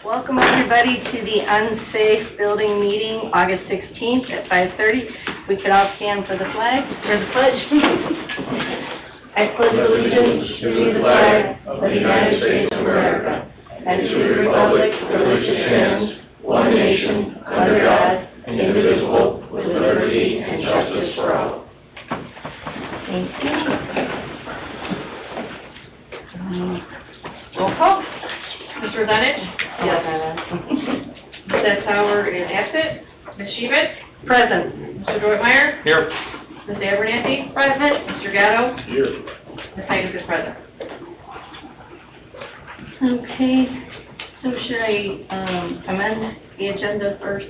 Welcome everybody to the Unsafe Building Meeting, August 16th at 5:30. We could all stand for the flag, or the pledge. I pledge allegiance to the flag of the United States of America and to the republic for which it stands, one nation, under God, indivisible, with liberty and justice for all. Thank you. Roll call. Mr. Zenich? Yes. Ms. Howard is absent. Ms. Sheehan? Present. Mr. Dortmeyer? Here. Ms. Abernathy? Present. Mr. Gatto? Here. Ms. Titus is present. Okay, so should I amend the agenda first?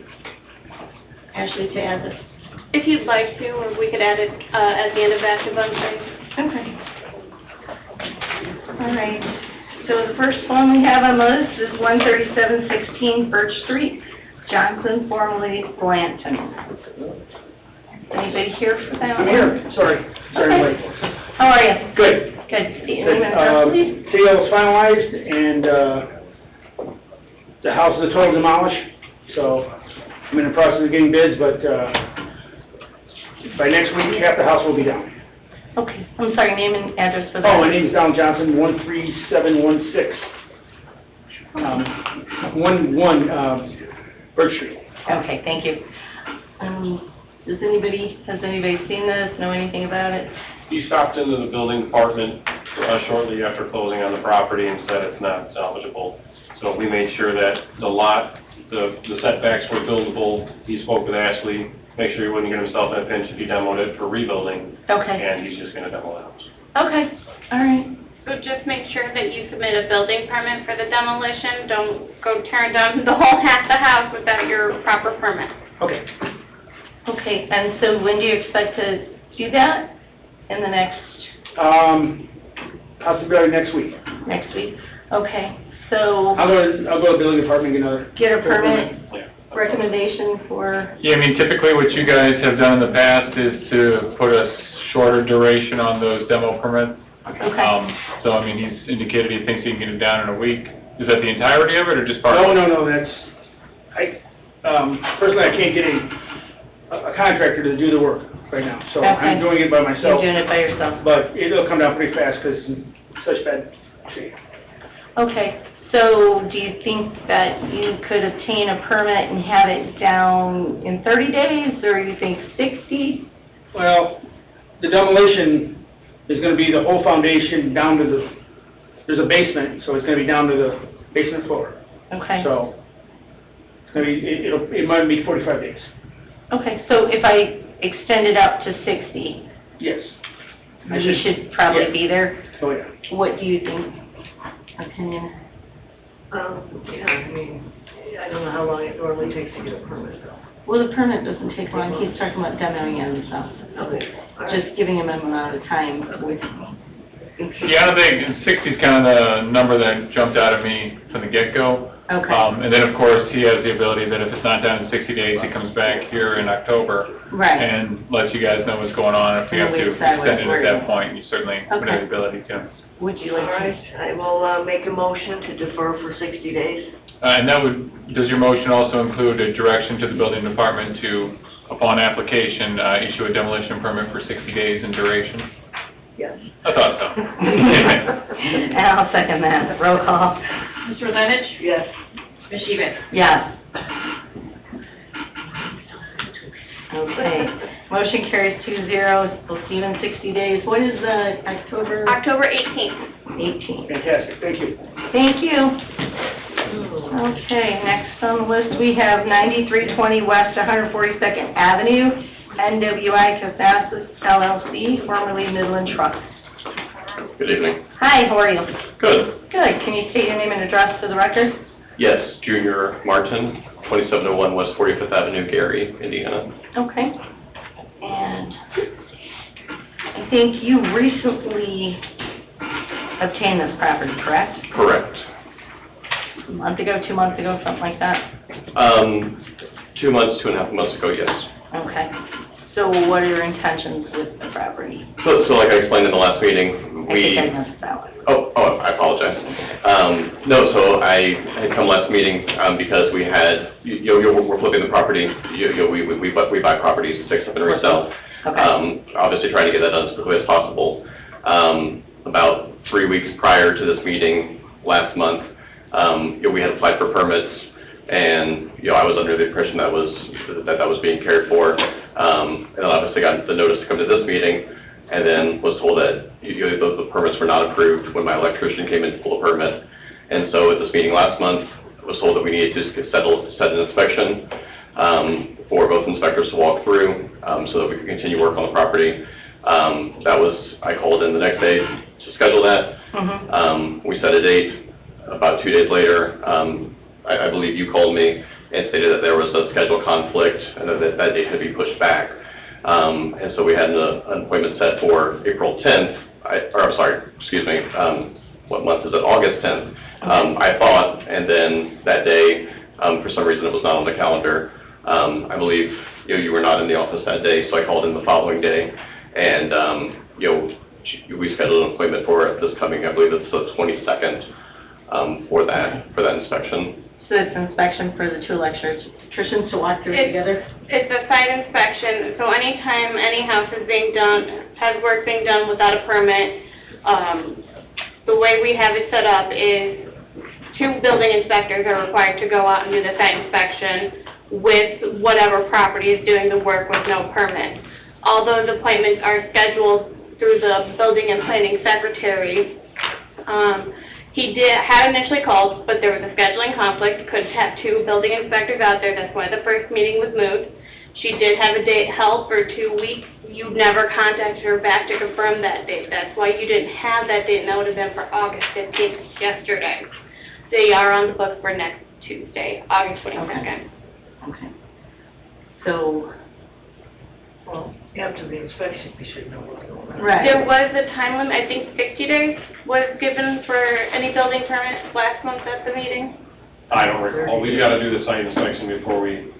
Ashley, to add this? If you'd like to, or we could add it at the end of that to Unsafe. Okay. All right. So the first one we have on the list is 13716 Birch Street, Johnson, formerly Blanton. Anybody here for that I'm one? here, sorry Okay. late. How are you? Good. Good. State your name and address, please. Sale is finalized, and the house is totally demolished, so I'm in the process of getting bids, but by next week, half the house will be down. Okay. I'm sorry, name and address for that. Oh, my name is Don Johnson, 13716. 11 Birch Street. Okay, thank you. Has anybody seen this, know anything about it? He stopped into the building department shortly after closing on the property and said it's not salvageable. So we made sure that the lot, the setbacks were buildable. He spoke with Ashley, make sure he wouldn't get himself in a pinch if he demoed it for rebuilding. Okay. And he's just going to demo the house. Okay, all right. So just make sure that you submit a building permit for the demolition. Don't go tearing down the whole half the house without your proper permit. Okay. Okay, and so when do you expect to do that? In the next Possibility next week. week? Okay, so I'll go to the building department and get a permit Yeah. recommendation for, Yeah, I mean, typically what you guys have done in the past is to put a shorter duration on those demo permits. okay. So, I mean, he's indicated he thinks he can get it down in a week. Is that the entirety of it, or just part of it? No, that's, personally, I can't get a contractor to do the work right now, so I'm Okay. doing it by You're myself. doing it by yourself. But it'll come down pretty fast because it's in such bad shape. Okay, so do you think that you could obtain a permit and have it down in 30 days, or you think 60? Well, the demolition is going to be the whole foundation down to there's a basement, so it's going to be down to the basement floor. Okay. So it's going to be, it might be 45 days. Okay, so if I extend it up to 60, Yes. we should probably yeah. be there. Oh, yeah. What do you think? Opinion? Yeah, I mean, I don't know how long it normally takes to get a permit, though. Well, the permit doesn't take long. He's talking about demoing it himself. Okay. Just giving him an amount of time with, Yeah, I don't think 60 is kind of the number that jumped out at me from the get-go. okay, And then, of course, he has the ability that if it's not done in 60 days, he comes back here in October right. and lets you guys know what's going on. If you have And we to decide extend it where at to that point, you certainly would have the ability to. Would you All like to? right, I will make a motion to defer for 60 days. And that does your motion also include a direction to the building department to, upon application, issue a demolition permit for 60 days in duration? Yes. I thought so. And I'll second that. Roll call. Mr. Zenich? Yes. Ms. Sheehan? Yes. Okay. Motion carries 2-0. We'll see you in 60 days. What is October October 18th. 18th? Fantastic. Thank you. Thank you. Okay, next on the list, we have 9320 West 142nd Avenue, NWI Cathasis LLC, formerly Midland Trust. Good evening. Hi, how are you? Good. Good. Can you state your name and address for the record? Yes, Junior Martin, 2701 West 45th Avenue, Gary, Indiana. Okay. And I think you recently obtained this property, correct? Correct. A month ago, 2 months ago, something like that? 2 months, 2.5 months ago, yes. Okay. So what are your intentions with the property? So like I explained in the last meeting, I think I missed that one. I apologize. No, so I had come last meeting, because we had, we're flipping the property, we buy properties to fix up and resell. Okay. Obviously trying to get that done as quickly as possible. About 3 weeks prior to this meeting, last month, we had applied for permits, and, I was under the impression that was being cared for. And I obviously got the notice to come to this meeting, and then was told that, the permits were not approved when my electrician came in to pull a permit. And so at this meeting last month, I was told that we needed to set an inspection, for both inspectors to walk through, so that we could continue work on the property. I called in the next day to schedule that. We set a date. About 2 days later, I believe you called me and stated that there was a schedule conflict and that date had to be pushed back. And so we had an appointment set for April 10th, what month is it? August 10th. I thought, and then that day, for some reason it was not on the calendar. I believe, you were not in the office that day, so I called in the following day, and, we scheduled an appointment for this coming, I believe it's the 22nd, for that inspection. So it's inspection for the two electricians to walk through together? It's a site inspection, so anytime any house is being done, has work being done without a permit, the way we have it set up is 2 building inspectors are required to go out and do the site inspection with whatever property is doing the work with no permit. All those appointments are scheduled through the building and planning secretary. He had initially called, but there was a scheduling conflict, couldn't have 2 building inspectors out there, that's why the first meeting was moved. She did have a date held for 2 weeks. You never contacted her back to confirm that date. That's why you didn't have that date, and that would have been for August 15th, yesterday. They are on the book for next Tuesday, August 22nd. Okay. So, Well, after the inspection, we should know what's going on. right. There was a time limit, I think 60 days was given for any building permit last month at the meeting. I don't recall, we've got to do the site inspection before we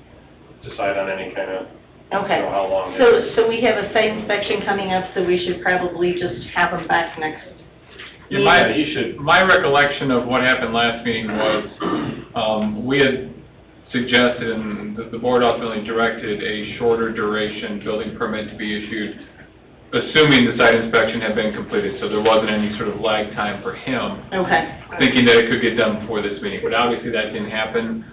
decide on any kind of, Okay. how long it is. So we have a site inspection coming up, so we should probably just have them back next. Yeah, you should, My recollection of what happened last meeting was, we had suggested, and the board ultimately directed, a shorter duration building permit to be issued, assuming the site inspection had been completed, so there wasn't any sort of lag time for him, Okay. thinking that it could get done before this meeting. But obviously that didn't happen.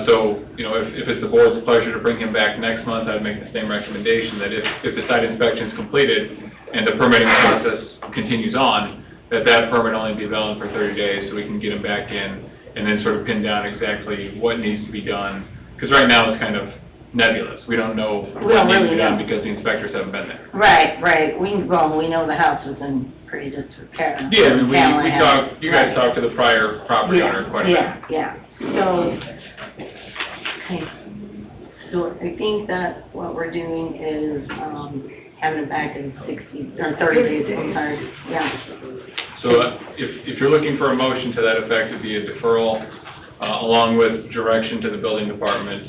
So, if it's the board's pleasure to bring him back next month, I'd make the same recommendation, that if the site inspection is completed and the permitting process continues on, that permit only be valid for 30 days, so we can get him back in and then sort of pin down exactly what needs to be done. Because right now it's kind of nebulous. We don't know what needs to be done because the inspectors haven't been there. Right. We know the house is in pretty disrepair. Yeah, I mean, Pamela we has- talked, you guys right. talked to the prior property owner quite a bit. Yeah. So, okay. So I think that what we're doing is, having it back in 60, or 30 days, I'm sorry, yeah. So if you're looking for a motion to that effect, it'd be a deferral, along with direction to the building department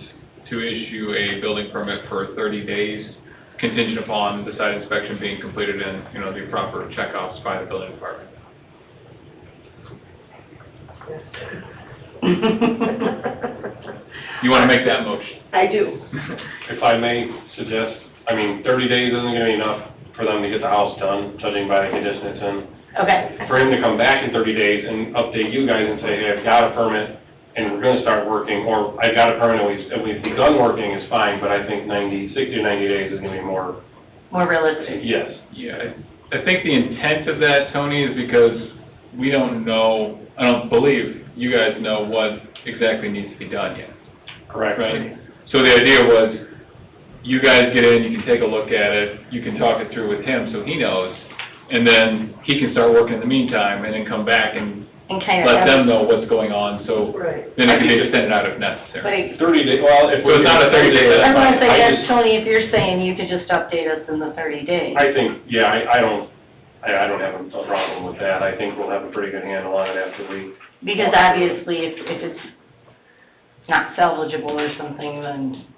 to issue a building permit for 30 days, contingent upon the site inspection being completed and, the proper checkoffs by the building department. You want to make that motion? I do. if I may suggest, 30 days isn't going to be enough for them to get the house done, judging by the condition it's in. Okay. For him to come back in 30 days and update you guys and say, hey, I've got a permit, and we're going to start working, or I've got a permit and we've begun working is fine, but I think 60 to 90 days is going to be more. More realistic. Yes. Yeah, I think the intent of that, Tony, is because we don't know, I don't believe you guys know what exactly needs to be done yet. Correct. Right? So the idea was, you guys get in, you can take a look at it, you can talk it through with him so he knows, and then he can start working in the meantime, and then come back and kind of let them know what's going on, so Right. then it can be extended out if necessary. 30 days, well, if So it's not a 30 day, I was that's gonna say, I yes, just- Tony, if you're saying you could just update us in the 30 days. I think, yeah, I don't have a problem with that. I think we'll have a pretty good handle on it after we. Because obviously, if it's not salvageable or something, then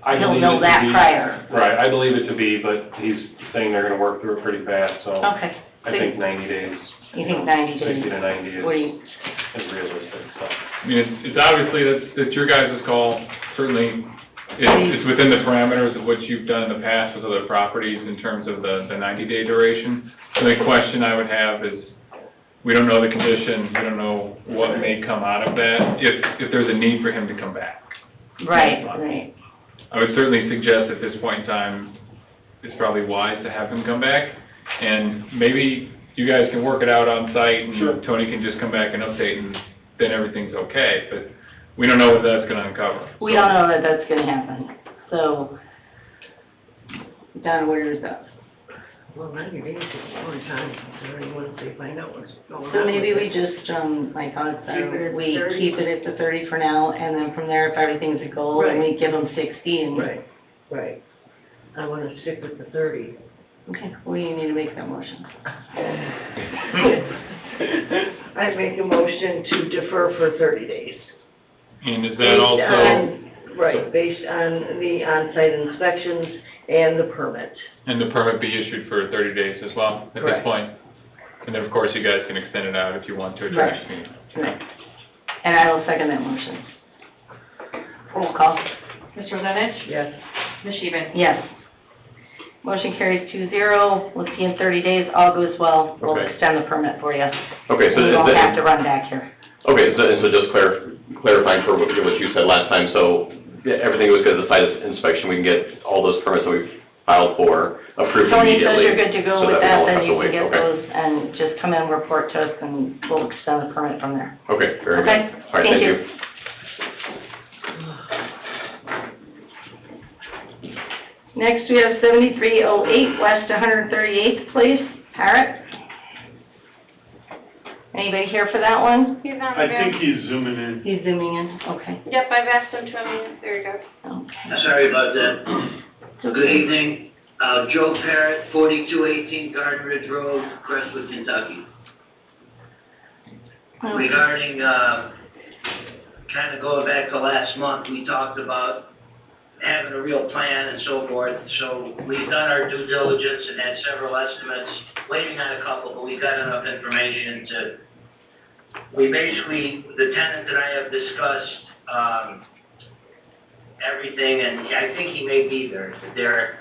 I he'll believe know it to that be- prior. Right, I believe it to be, but he's saying they're gonna work through it pretty fast, so Okay. I think 90 days, You think 90 days? 60 to 90 What do is you, realistic, so. I mean, it's obviously, that's your guys' call, certainly, it's within the parameters of what you've done in the past with other properties in terms of the 90-day duration. The only question I would have is, we don't know the condition, we don't know what may come out of that, if there's a need for him to come back. right, right. I would certainly suggest at this point in time, it's probably wise to have him come back, and maybe you guys can work it out on site, Sure. and Tony can just come back and update, and then everything's okay, but we don't know what that's gonna uncover. We don't know that that's gonna happen, so, Don, where is that? Well, 90 days is a long time, considering once they find out what's going on. So maybe with we it. just, my thoughts Keep it are, at we 30. keep it at the 30 for now, and then from there, if everything's a goal, then we give them 60 and. Right, right. I want to stick with the 30. Okay, well, you need to make that motion. I make a motion to defer for 30 days. And is that also, Right, based on the on-site inspections and the permit. and the permit be issued for 30 days as well, at this Correct. point? And then, of course, you guys can extend it out if you want to at your next meeting. Right. And I will second that motion. Roll call. Mr. Rosanich? Yes. Ms. Sheehan? Yes. Motion carries 2-0. We'll see in 30 days, all goes well, we'll Okay. extend the permit for you. Okay, so You is won't that- have to run back here. Okay, so just clarifying for what you said last time, so yeah, everything was good at the site inspection, we can get all those permits that we've filed for approved Tony says immediately. you're good to go so with we that, don't then have to you can wait. get Okay. those and just come in, report to us, and we'll extend the permit from there. Okay, very good. Okay? All right, thank you. Next, we have 7308 West 138th Place, Parrot. Anybody here for that one? He's on I there. think he's zooming in. He's zooming in, okay. Yep, I've asked him to, there you go. Okay. Sorry about that. It's Good okay. evening. Joe Parrott, 4218 Garden Ridge Road, Crestwood, Kentucky. Okay. Regarding, kind of going back to last month, we talked about having a real plan and so forth. So we've done our due diligence and had several estimates, waiting on a couple, but we got enough information to, we basically, the tenant and I have discussed, everything, and I think he may be there. Derek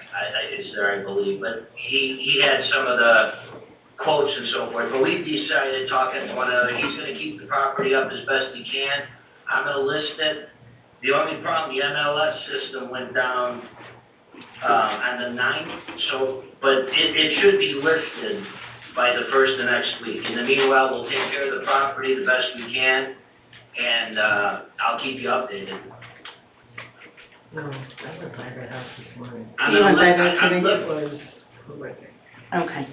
is there, I believe, but he had some of the quotes and so forth. But we've decided, talking to one another, he's gonna keep the property up as best he can. I'm gonna list it. The only problem, the MLS system went down, on the 9th, so, but it should be listed by the first of next week. In the meanwhile, we'll take care of the property the best we can, and, I'll keep you updated. No, I went by that house this morning. I'm You gonna went by list- there I'm today? It was horrific. Okay.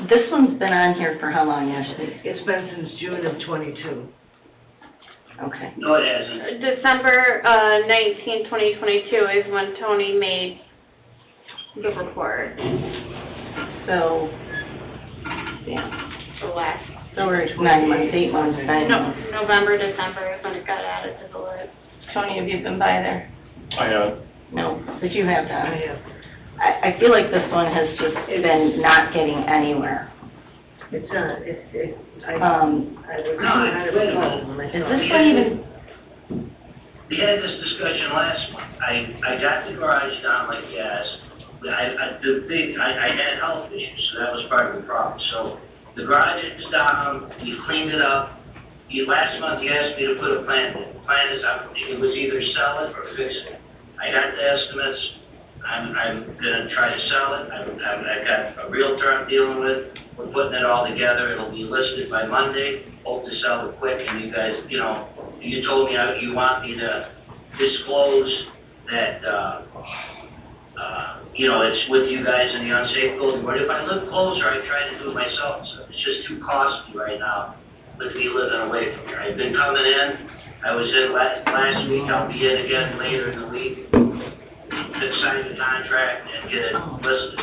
This one's been on here for how long, Ashley? It's been since June of '22. Okay. No, it hasn't. December 19, 2022 is when Tony made the report, So, yeah, the last, so we're 9 months, 8 months, 9 no, months. November, December is when it got added to the list. Tony, have you been by there? I have, No, but you have I done. have, I feel like this one has just been not getting anywhere. it's, I Um, was No, kind of wait a appalled when I is saw this it. one even, We had this discussion last month. I got the garage down like gas. I had health issues, so that was part of the problem. So the garage is down, we cleaned it up. Last month, you asked me to put a plan in. The plan is, it was either sell it or fix it. I got the estimates. I'm gonna try to sell it. I've got a realtor I'm dealing with. We're putting it all together. It'll be listed by Monday. Hope to sell it quick, and you guys, you told me you want me to disclose that, it's with you guys in the unsafe building. But if I live closer, I try to do it myself. So it's just too costly right now with me living away from here. I've been coming in. I was in last week. I'll be in again later in the week. To sign the contract and get it listed.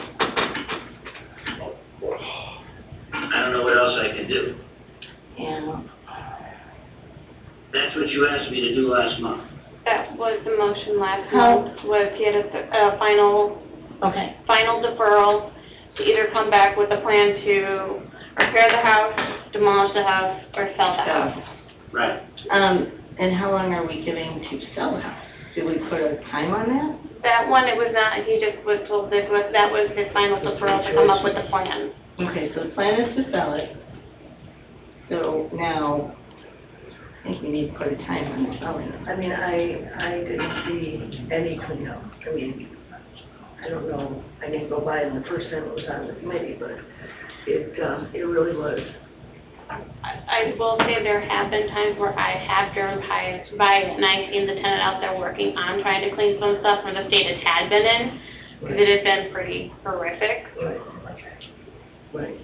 I don't know what else I can do. yeah, That's what you asked me to do last month. That was the motion last How- month, was get a final Okay, deferral to either come back with a plan to repair the house, demolish the house, or sell the house. Right. and how long are we giving to sell the house? Did we put a time on that? That one, it was not, he just was told that was his final deferral to come up with a plan. Okay, so the plan is to sell it. So now, I think we need to put a time on selling it. I mean, I didn't see any cleanup. I mean, I don't know, I didn't go by it the first time it was on the committee, but it really was. I will say there have been times where I have driven by it and I've seen the tenant out there working on trying to clean some stuff where the state it had been in, because it has been pretty horrific. Right.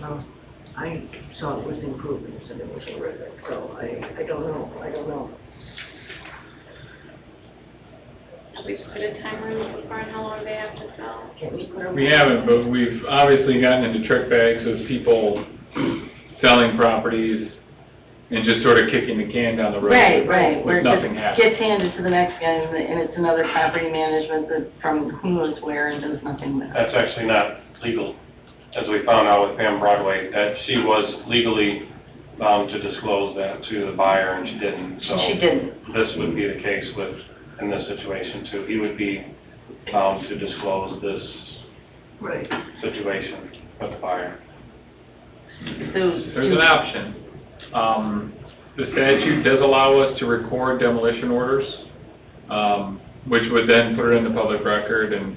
Well, I saw it was improvements and it was horrific, so I don't know. Have we put a timer in so far on how long they have to sell? Can we put a? We haven't, but we've obviously gotten into trick bags of people selling properties and just sort of kicking the can down the road. Right, where With it nothing just happening. gets handed to the next guy, and it's another property management that from who knows where and does nothing with it. That's actually not legal, as we found out with Pam Broadway, that she was legally bound to disclose that to the buyer, and she didn't, so. She didn't. This would be the case in this situation too. He would be bound to disclose this Right. situation with the buyer. There's an option. The statute does allow us to record demolition orders, which would then put it in the public record, and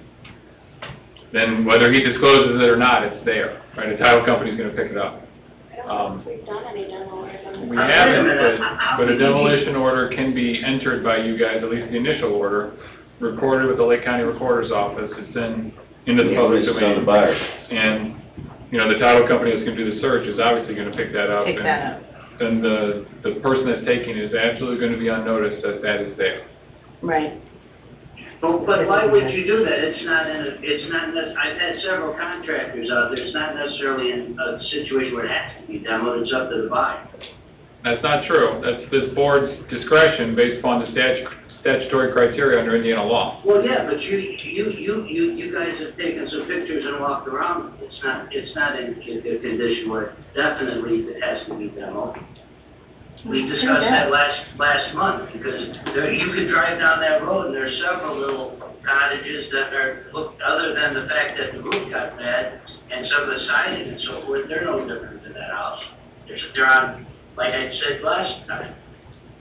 then whether he discloses it or not, it's there, right? A title company's gonna pick it up. I don't know if we've done any demo orders on this. We haven't, but a demolition order can be entered by you guys, at least the initial order, recorded with the Lake County Recorder's Office, it's then into the public domain. And, you know, the title company that's gonna do the search is obviously gonna pick that up. Pick that up. Then the person that's taking it is absolutely gonna be on notice that that is there. Right. But why would you do that? I've had several contractors out there, it's not necessarily in a situation where it has to be demoed, it's up to the buyer. That's not true. That's this board's discretion based upon the statutory criteria under Indiana law. Well, yeah, but you guys have taken some pictures and walked around, it's not in a condition where definitely it has to be demoed. We discussed that last month, because you could drive down that road and there's several little cottages that are, other than the fact that the roof got bad and some of the siding and so forth, they're no different than that house. They're on, like I said last time,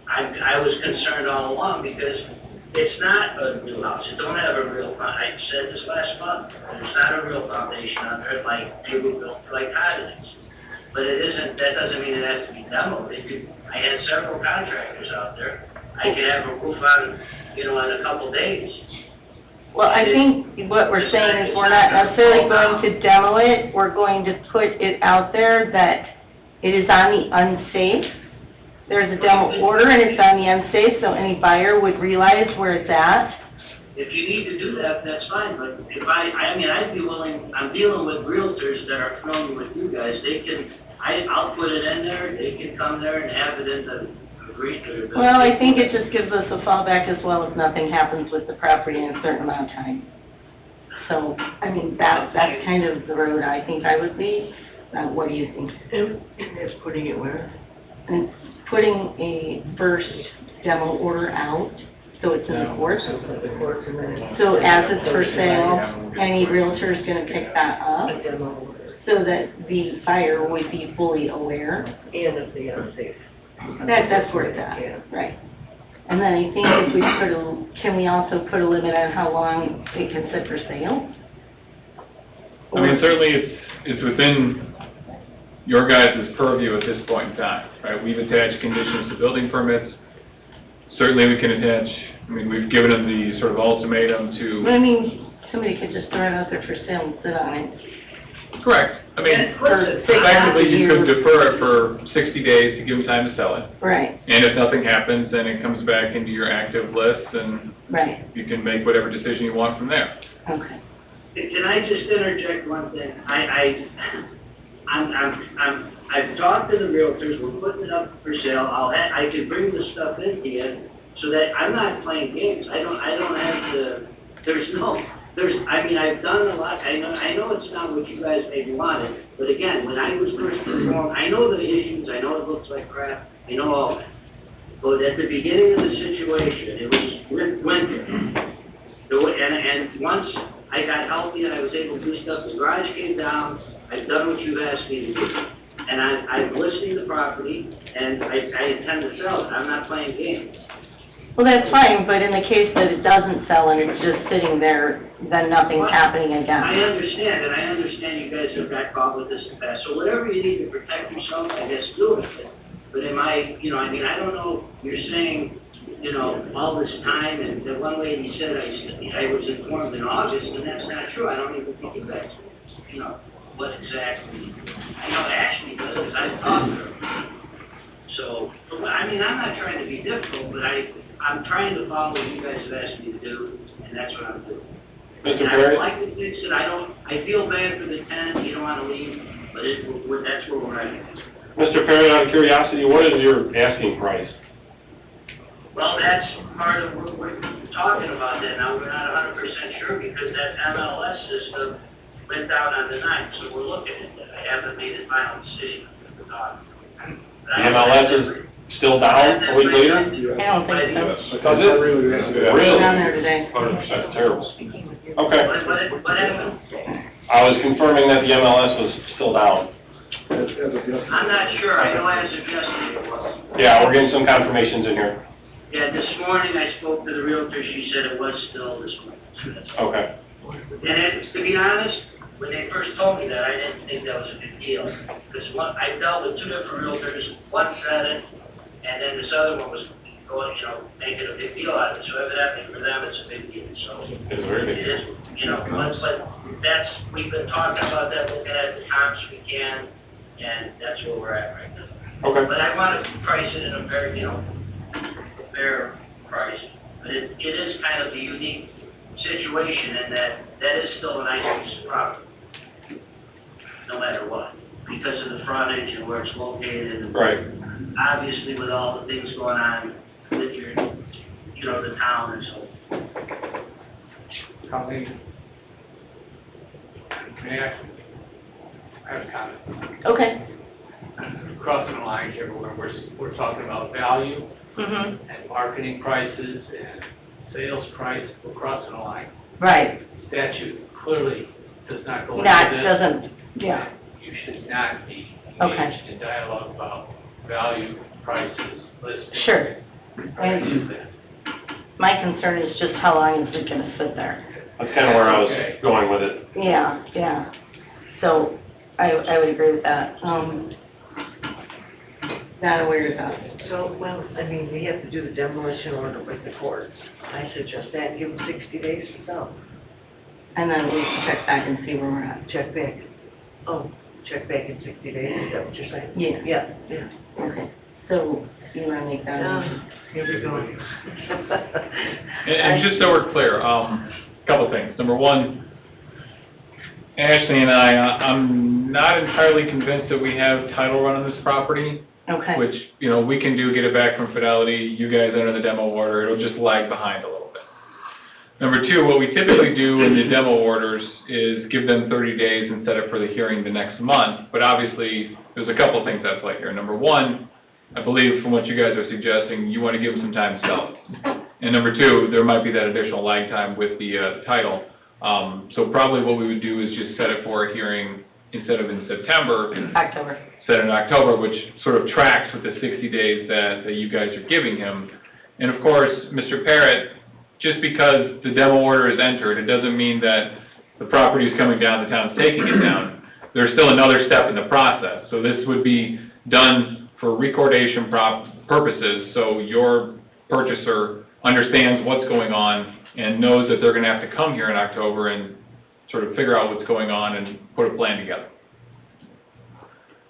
I was concerned all along because it's not a new house, it don't have a real, I said this last month, there's not a real foundation on there like they were built like cottages. But it isn't, that doesn't mean it has to be demoed. I had several contractors out there. I could have a roof out, in a couple days. Well, I think what we're saying is we're not necessarily going to demo it, we're going to put it out there that it is on the unsafe. There's a demo order and it's on the unsafe, so any buyer would realize where it's at. If you need to do that, that's fine, but if I'd be willing, I'm dealing with realtors that are familiar with you guys, I'll put it in there, they can come there and have it in the agreed to. Well, I think it just gives us a fallback as well if nothing happens with the property in a certain amount of time. So, I mean, that's kind of the road I think I would be. What do you think? And it's putting it where? And putting a first demo order out, so it's in the courts. The courts and then. So as it's for sale, any realtor is gonna pick that up, A demo order. so that the buyer would be fully aware. And of the unsafe. That's where it's Yeah. at, right. And then I think if we can we also put a limit on how long it can sit for sale? I mean, certainly it's within your guys' purview at this point in time, right? We've attached conditions to building permits. Certainly we can attach, we've given them the sort of ultimatum But to. I mean, somebody could just throw it out there for sale and sit on it. Correct. I mean, For 6 effectively, you could years. defer it for 60 days to give them time to sell it. Right, And if nothing happens, then it comes back into your active list, and right, you can make whatever decision you want from there. okay. Can I just interject one thing? I've talked to the realtors, we're putting it up for sale, I could bring the stuff in here, so that, I'm not playing games, I don't have to, I mean, I've done a lot, I know it's not what you guys maybe wanted, but again, when I was first informed, I know the issues, I know it looks like crap, I know all that. But at the beginning of the situation, it was winter. And once I got healthy and I was able to do stuff, the garage came down, I've done what you've asked me to do. And I'm listing the property, and I intend to sell it, I'm not playing games. Well, that's fine, but in the case that it doesn't sell and it's just sitting there, then nothing's happening I again. understand, and I understand you guys have got caught with this in the past, so whatever you need to protect yourself, I guess do it. But am I, I mean, I don't know, you're saying, all this time, and the one lady said I was informed in August, and that's not true, I don't even think you guys, what exactly, I know Ashley does, because I've talked to her. So, I mean, I'm not trying to be difficult, but I'm trying to follow what you guys have asked me to do, and that's what I'm doing. Mr. And Perry? I'd like to fix it, I feel bad for the tenant, you don't want to leave, but that's where we're at. Mr. Perry, out of curiosity, what is your asking price? Well, that's part of what we're talking about that now, we're not 100% sure, because that MLS system went down on the 9th, so we're looking at that. I haven't made a final decision. The MLS is still down a week later? I don't think so. Does it? Really? Down there today. 100% terrible. Okay. What happened? I was confirming that the MLS was still down. I'm not sure, I know as of yesterday it was. Yeah, we're getting some confirmations in here. Yeah, this morning I spoke to the realtor, she said it was still this morning. Okay. And to be honest, when they first told me that, I didn't think that was a big deal. Because I dealt with two different realtors, one said it, and then this other one was going, making a big deal out of it. So evidently for them, it's a big deal, so. It's very big. It is, but we've been talking about that, looking at the comps we can, and that's where we're at right now. Okay. But I want to price it in a very, fair price. But it is kind of a unique situation in that is still a nice piece of property, no matter what, because of the frontage and where it's located. And Right. obviously, with all the things going on with your, the town and so. Colleen, may I have a comment? Okay. Crossing the line here, we're talking about value Mhm. and marketing prices and sales price, we're crossing the line. Right. Statute clearly does not go into That this. doesn't, yeah. You should not be Okay. engaged in dialogue about value, prices, listings. Sure. Try to use that. My concern is just how long is it gonna sit there? That's kind of where I was Okay. going with it. Yeah. So, I would agree with that. Not aware of that. So, well, I mean, we have to do the demolition order with the courts. I suggest that, give them 60 days to sell. And then we can check back and see where we're at. Check back. Oh, check back in 60 days, is that what you're saying? Yeah. Yeah. Okay. So, you wanna make that motion? Here we go. And just so we're clear, a couple things. Number one, Ashley and I'm not entirely convinced that we have title run on this property, Okay. which, we can get it back from Fidelity, you guys enter the demo order, it'll just lag behind a little bit. Number two, what we typically do in the demo orders is give them 30 days and set it for the hearing the next month, but obviously, there's a couple things at play here. Number one, I believe from what you guys are suggesting, you want to give them some time to sell it. And number two, there might be that additional lag time with the title. So probably what we would do is just set it for a hearing instead of in September, October. set it in October, which sort of tracks with the 60 days that you guys are giving him. And of course, Mr. Parrott, just because the demo order is entered, it doesn't mean that the property is coming down, the town's taking it down. There's still another step in the process. So this would be done for recordation purposes, so your purchaser understands what's going on and knows that they're going to have to come here in October and sort of figure out what's going on and put a plan together.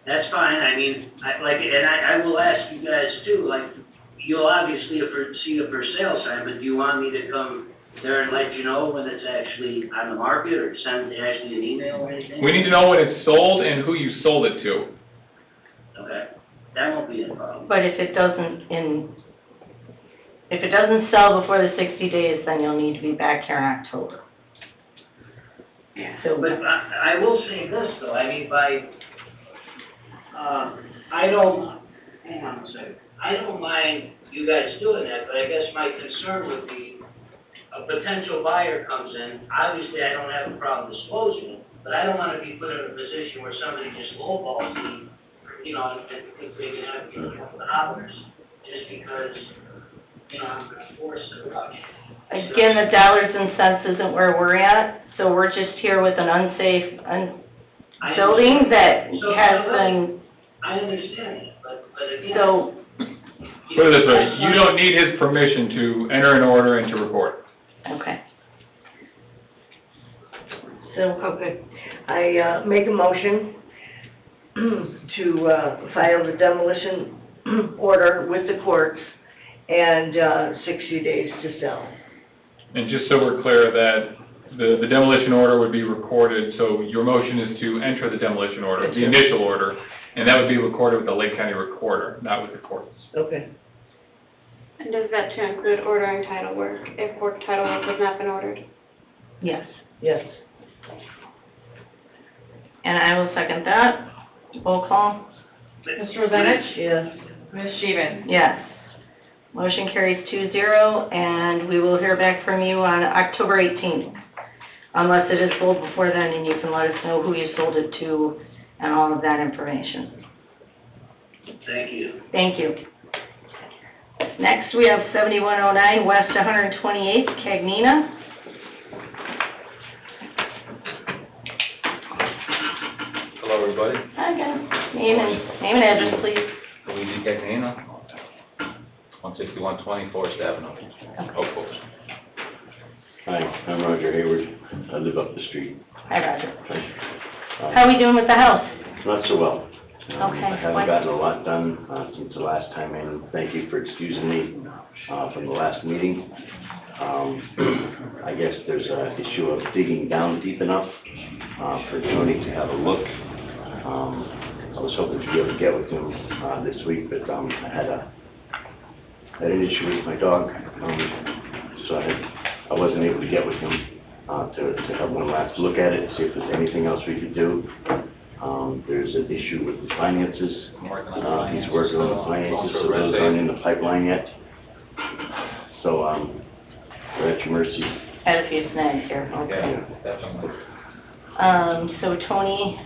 That's fine, I mean, I will ask you guys too, you'll obviously see a for sale sign, but do you want me to come there and let you know when it's actually on the market, or send Ashley an email or anything? We need to know when it's sold and who you sold it to. Okay, that won't be a problem. But if it doesn't If it doesn't sell before the 60 days, then you'll need to be back here in October. So, But I will say this, though, I mean, I don't, hang on a second. I don't mind you guys doing that, but I guess my concern would be a potential buyer comes in, obviously I don't have a problem disclosing it, but I don't wanna be put in a position where somebody just lowballs me, you know, and thinks they can have, you know, the hours, just because, you know, I'm gonna force it. again, the dollars and cents isn't where we're at, so we're just here with an unsafe building that has been, I understand that, but again. so, Put it this way, you don't need his permission to enter an order and to record. okay. So, Okay, I make a motion to file the demolition order with the courts and 60 days to sell. And just so we're clear that the demolition order would be recorded, so your motion is to enter the demolition order, the initial order, and that would be recorded with the Lake County Recorder, not with the courts. Okay. And does that to include ordering title work, if work title work has not been ordered? yes, Yes. and I will second that. Roll call? Mr. Rosanich? Yes. Ms. Sheehan? Yes. Motion carries 2-0, and we will hear back from you on October 18th, unless it is sold before then, and you can let us know who you sold it to and all of that information. Thank you. Thank you. Next, we have 7109 West 128th, Cagnina. Hello, everybody. Hi, guys. Name and address, please. Luigi Cagnino, 161 24th Avenue, Oak Grove. Hi, I'm Roger Hayward. I live up the street. Hi, Roger. How are we doing with the house? Not so well. Okay. I haven't gotten a lot done since the last time in. Thank you for excusing me from the last meeting. I guess there's an issue of digging down deep enough for Tony to have a look. I was hoping to be able to get with him this week, but I had an issue with my dog, so I wasn't able to get with him to have one last look at it, see if there's anything else we could do. There's an issue with the finances. He's working on the finances, so those aren't in the pipeline yet. So, we're at your mercy. Had a few snags here, okay. So Tony,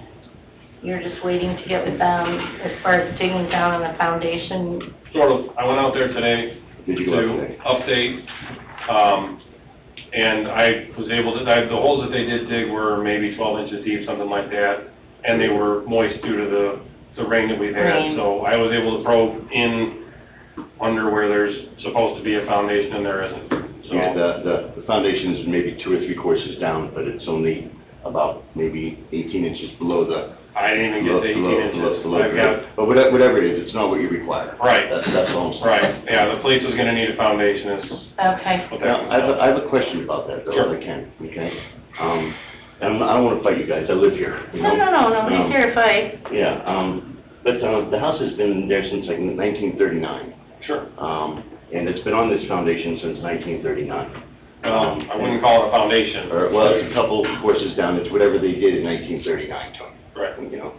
you're just waiting to get with them as far as digging down on the foundation? Sort of. I went out there today Did you go out today? to update, and I was able to, the holes that they did dig were maybe 12 inches deep, something like that, and they were moist due to the rain that we've had. Rain. So I was able to probe in under where there's supposed to be a foundation and there isn't. So, Yeah, the foundation is maybe 2 or 3 courses down, but it's only about maybe 18 inches below the. I didn't even get to 18 inches. I've got, But whatever it is, it's not what you require. right, That's all I'm saying. right, yeah, the place is gonna need a foundation is Okay. what Now, that I have a question about that, though, Sure. if I can, okay? And I don't want to fight you guys, I live here, you know? No, nobody's here to fight. Yeah, but the house has been there since like 1939, Sure. and it's been on this foundation since 1939. I wouldn't call it a foundation. Or, well, it's a couple courses down, it's whatever they did in 1939, Tony, Right. you know?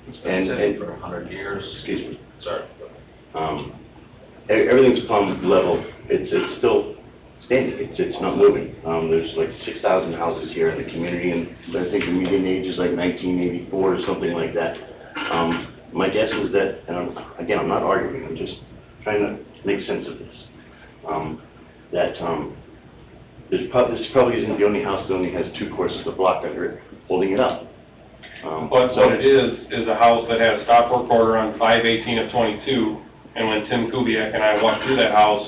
It's been And, sitting for 100 years. excuse me, Sorry. everything's plumb level, it's still standing, it's not moving. There's like 6,000 houses here in the community, and I think the median age is like 1984 or something like that. My guess is that, and again, I'm not arguing, I'm just trying to make sense of this, this probably isn't the only house that only has 2 courses of block under it, holding it up. But what it is a house that has stop work order on 5/18 of 22, and when Tim Kubiak and I walked through that house,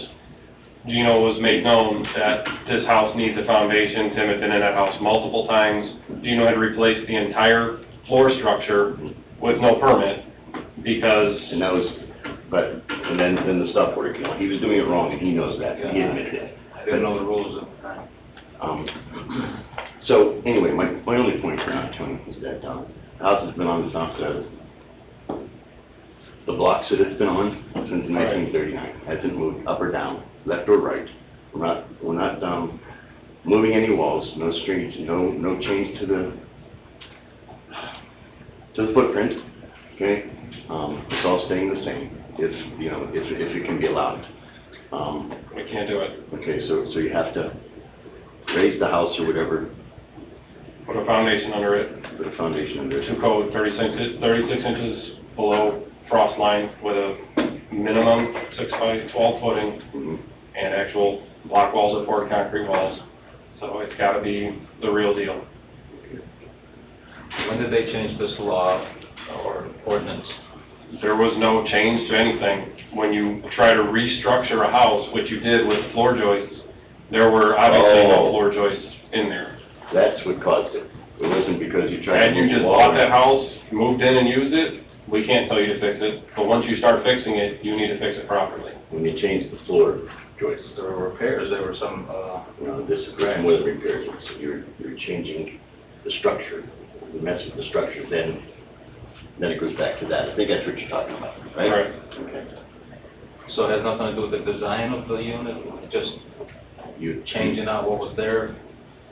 Gino was made known that this house needs a foundation. Tim had been in that house multiple times. Gino had replaced the entire floor structure with no permit, because... And that was, and then the stop work, you know, he was doing it wrong, and he knows that, he admitted it. I didn't know the rules at the time. So, anyway, my only point for not Tony is that, the house has been on the top, the blocks that it's been on, since 1939, hasn't moved up or down, left or right. We're not moving any walls, no streets, no change to the footprint, okay? It's all staying the same, if it can be allowed. We can't do it. Okay, so you have to raise the house or whatever, Put a foundation under it, put a foundation under it. to code 36 inches below frost line with a minimum 6 by 12 footing Mhm. and actual block walls or poured concrete walls. So it's gotta be the real deal. When did they change this law or ordinance? There was no change to anything. When you try to restructure a house, which you did with floor joists, there were obviously no Oh. floor joists in there. That's what caused it. It wasn't because you tried to Had you move just the wall bought that around. house, moved in and used it, we can't tell you to fix it. But once you start fixing it, you need to fix it properly. When you changed the floor joists. There were repairs, there were some, This is more than repairs, so you're changing the structure. You mess with the structure, then it goes back to that. I think that's what you're talking about, right? Right. Okay. so it has nothing to do with the design of the unit, just You changing out what was there?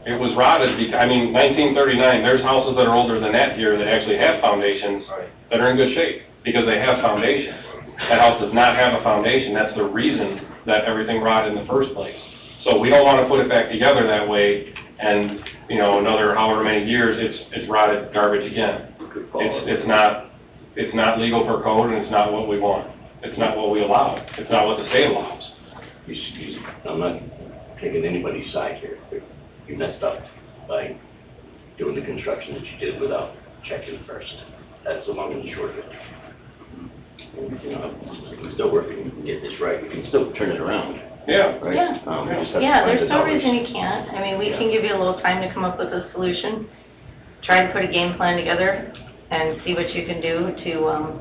It was rotted, 1939, there's houses that are older than that here that actually have foundations that are in good shape, because they have foundation. That house does not have a foundation, that's the reason that everything rotted in the first place. So we don't want to put it back together that way, and, another however many years, it's rotted garbage again. It's not legal for code, and it's not what we want. It's not what we allow. It's not what the state allows. I'm not taking anybody's side here, but you messed up by doing the construction that you did without checking first. That's the long and the short of it. And, we can still work and get this right. We can still turn it around, Yeah. right? Yeah. We just have to Yeah, find there's the no dollars. reason you can't. We Yeah. can give you a little time to come up with a solution. Try to put a game plan together and see what you can do to,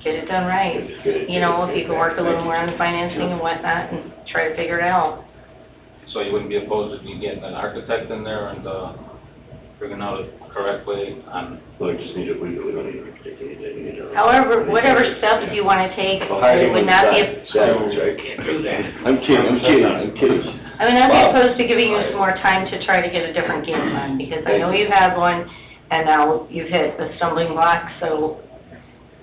get it done right. Get it If you can work a little more on the financing and whatnot and try to figure it out. So you wouldn't be opposed to me getting an architect in there and, figuring out it correctly on, Well, we just need to, we don't need to predict anything. We need to- However, whatever steps you want to take, Well, hire it him would on not the be, side. Salaries, right? can't do that. I'm kidding. I'd Wow. be opposed to giving you some more time to try to get a different game plan, because I know you've had one, and now you've hit a stumbling block, so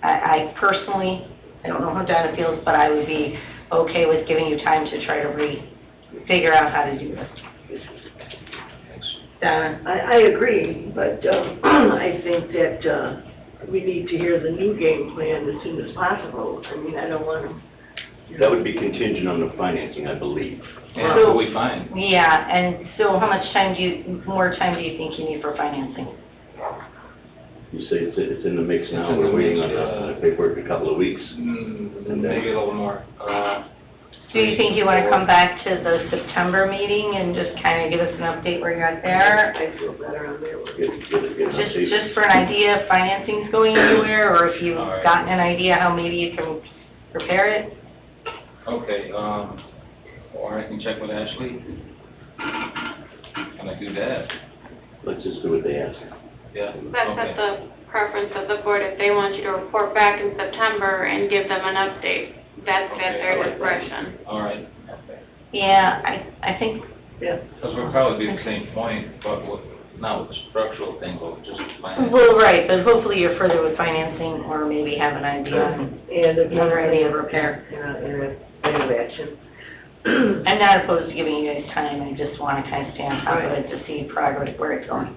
I personally, I don't know how Donna feels, but I would be okay with giving you time to try to figure out how to do this. Donna? I agree, but I think that we need to hear the new game plan as soon as possible. I don't want to. That would be contingent on the financing, I believe. Yeah, So- we fine. Yeah, and so how much more time do you think you need for financing? You say it's in the mix now, It's in we're the waiting mix, on the paperwork a couple of weeks. Maybe a little more. Do you think you want to come back to the September meeting and just kind of give us an update where you're at there? I feel better on that one. Get an update. Just for an idea if financing's going anywhere, or if you've All right. gotten an idea how maybe you can prepare it? Okay, or I can check with Ashley. Can I do that? Let's just do what they ask. Yeah, That's okay. at the preference of the board, if they want you to report back in September and give them an update, that's at their discretion. All right, Yeah, I think, because we'll probably be at the same point, but not with the structural thing, but just finance. well, right, but hopefully you're further with financing, or maybe have an idea on And a another idea of repair. And a plan of action. I'm not opposed to giving you guys time, I just want to kind of stay on top of it to see progress, where it's going.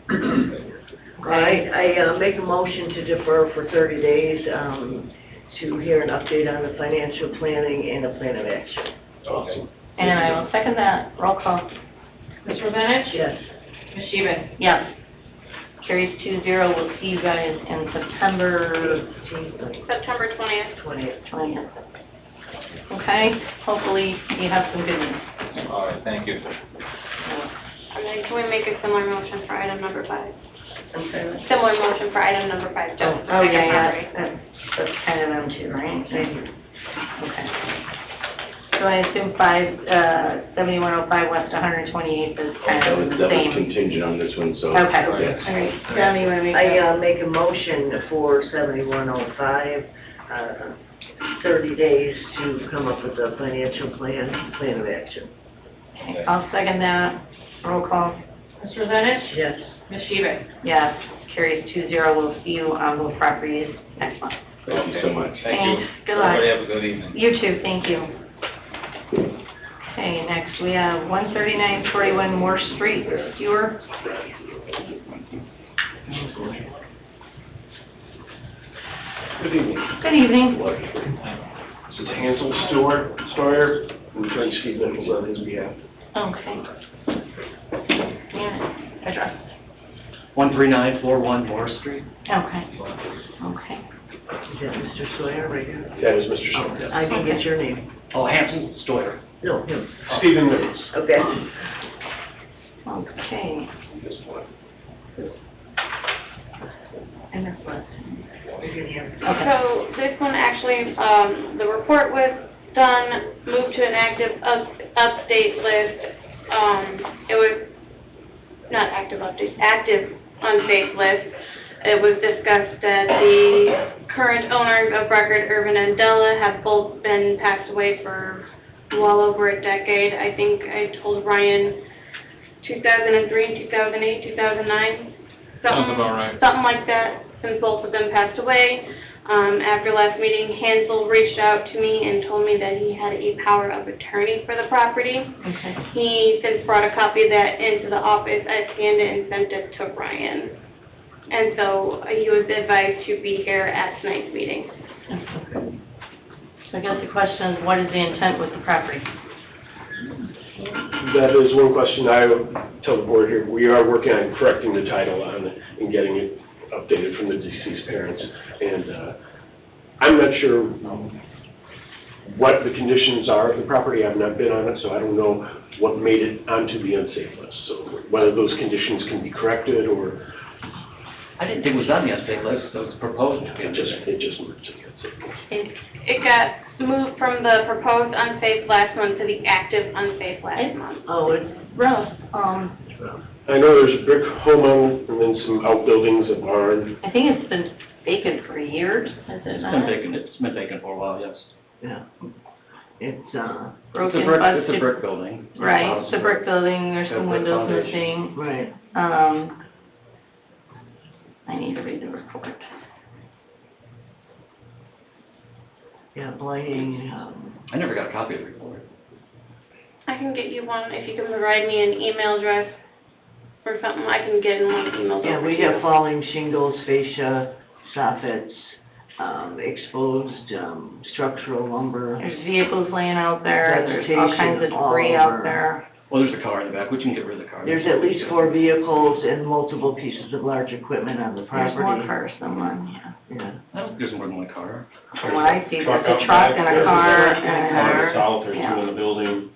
I make a motion to defer for 30 days to hear an update on the financial planning and a plan of action. Awesome. And I will second that, roll call. Ms. Rosanich? Yes. Ms. Sheehan? Yes. Carries 2-0, we'll see you guys in September 18th, September 20th. 20th. 20th. Okay, hopefully you have some good news. All right, thank you. And then can we make a similar motion for item number 5? I'm sorry. Similar motion for item number 5, just the Oh, second yeah, property. that's kind of them too, right? Okay. So I assume 7105 West 128th is kind That of was the same. contingent on this one, so. Okay, Yes. all right. Donna, you want to make I that? make a motion for 7105 30 days to come up with a financial plan of action. Okay, I'll second that. Roll call. Mr. Rosanna? Yes. Ms. Sheba? Yes, carries 2-0. We'll see you on both properties next month. Thank you so much. Thank you. Thanks. Good luck. Everybody have a good evening. You too, thank you. Okay, next we have 13941 Moore Street, Stewart. Good evening. Good evening. This is Hansel Stewart, Sawyer, and Attorney Steve Nichols on his behalf. Okay. Yeah, address. 13941 Moore Street. Okay. Okay. Is that Mr. Sawyer right here? That is Mr. Sawyer. I didn't get your name. Oh, Hansel Stoyer. No, him. Stephen Nichols. Okay. Okay. This one. And this one. Okay. So this one actually, the report was done, moved to an active update list. It was not active update, active unsafe list. It was discussed that the current owners of record, Irvin and Della, have both been passed away for well over a decade. I think I told Ryan 2003, 2008, 2009. Sounds about right. Something like that, since both of them passed away. After last meeting, Hansel reached out to me and told me that he had a power of attorney for the property. Okay. He since brought a copy of that into the office. I scanned it and sent it to Ryan. And so he was advised to be here at tonight's meeting. So I guess the question is, what is the intent with the property? That is one question I would tell the board here. We are working on correcting the title on it and getting it updated from the deceased parents. And I'm not sure what the conditions are of the property. I've not been on it, so I don't know what made it onto the unsafe list. So whether those conditions can be corrected or I didn't think it was on the unsafe list, so it was proposed to be it just moved to the unsafe list. It got moved from the proposed unsafe last month to the active unsafe last month. Oh, it's Rough. I know there's a brick home on it and then some outbuildings, a barn. I think it's been vacant for years, has it not? It's been vacant for a while, yes. yeah. It's Broken, It's a busted. brick building. Right, it's a brick building, there's some Got brick windows foundation. missing. right. I need to read the report. Yeah, blighting. I never got a copy of the report. I can get you one, if you can provide me an email address or something, I can get in one of the emails. Yeah, over we to you. have falling shingles, fascia, soffits, exposed structural lumber. There's vehicles laying out there, there's all Vegetation kinds of all debris over. out there. Well, there's a car in the back, we can get rid of the car. There's at least 4 vehicles and multiple pieces of large equipment on the There's property. more cars than one, yeah. Yeah. I don't think there's more than one car. From what I see, there's Truck a out truck back, and there's a car truck and a on the car. south, there's Yeah. two in the building,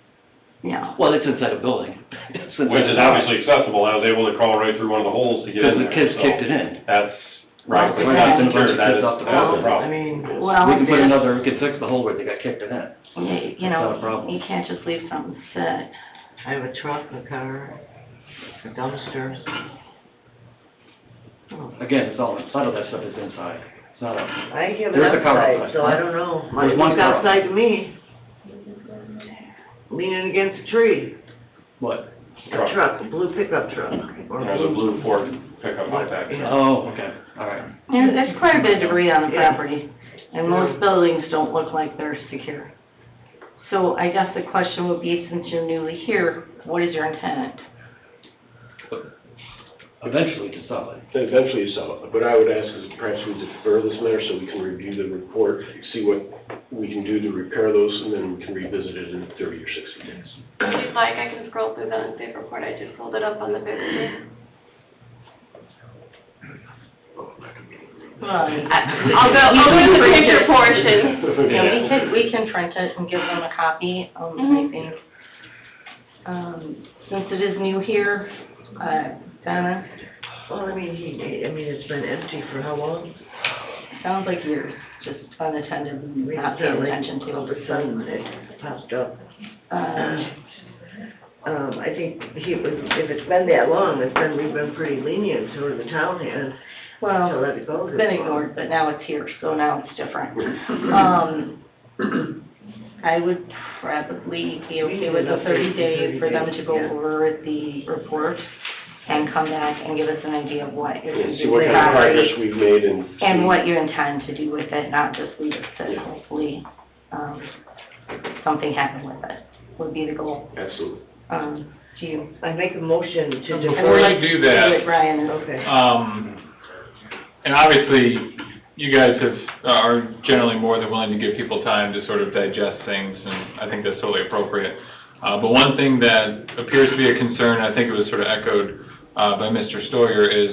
Yeah. Well, it's inside a building. It's inside which is a house. obviously accessible. I was able to crawl right through one of the holes to get Because in the there. kids so kicked it in. That's, right, Well, we're not yeah. sure, that is, Off the that's I the problem. mean, Well, We can put this- another, we can fix the hole where they got kicked it in. you know, That's not a problem. you can't just leave something sit. I have a truck, a car, a dumpster. Oh, Again, it's all, inside of that stuff is inside. It's not outside. I have it There's a car outside, outside. so I don't know. Might There's one look car outside to me. Leaning against a tree. What? A truck, a blue pickup truck. Or There's a blue Ford pickup out back. Yeah. Oh, okay, all right. There's quite a bit of debris on the Yeah. property, and most buildings don't look like they're secure. So I guess the question would be, since you're newly here, what is your intent? Eventually to sell it. Eventually you sell it. What I would ask is perhaps we defer this matter so we can review the report, see what we can do to repair those, and then we can revisit it in 30 or 60 days. If you'd like, I can scroll through the unsafe report, I just pulled it up on the paper. Well, I'll go to the picture portion. Yeah, we can print it and give them a copy, I Mhm. think. Since it is new here, Donna, Well, I mean, it's been empty for how long? sounds like years, just unattended, I mean, not it's paying not like attention to. all of a sudden it popped up. I think if it's been that long, we've been pretty lenient, or the town has. Well, To let it go. it's been ignored, but now it's here, so now it's different. I would probably be okay with the 30 days for them to go over the report and come back and give us an idea of what you're going And to see do what with kind of the progress property we've made and what you intend to do with it, not just leave it sit. Yeah. Hopefully, something happen with it, would be the goal. Absolutely. Do you? I make a motion to Before defer. you do that, Do it, Brian. Okay. and obviously, you guys are generally more than willing to give people time to sort of digest things, and I think that's totally appropriate. But one thing that appears to be a concern, I think it was sort of echoed by Mr. Stoyer, is,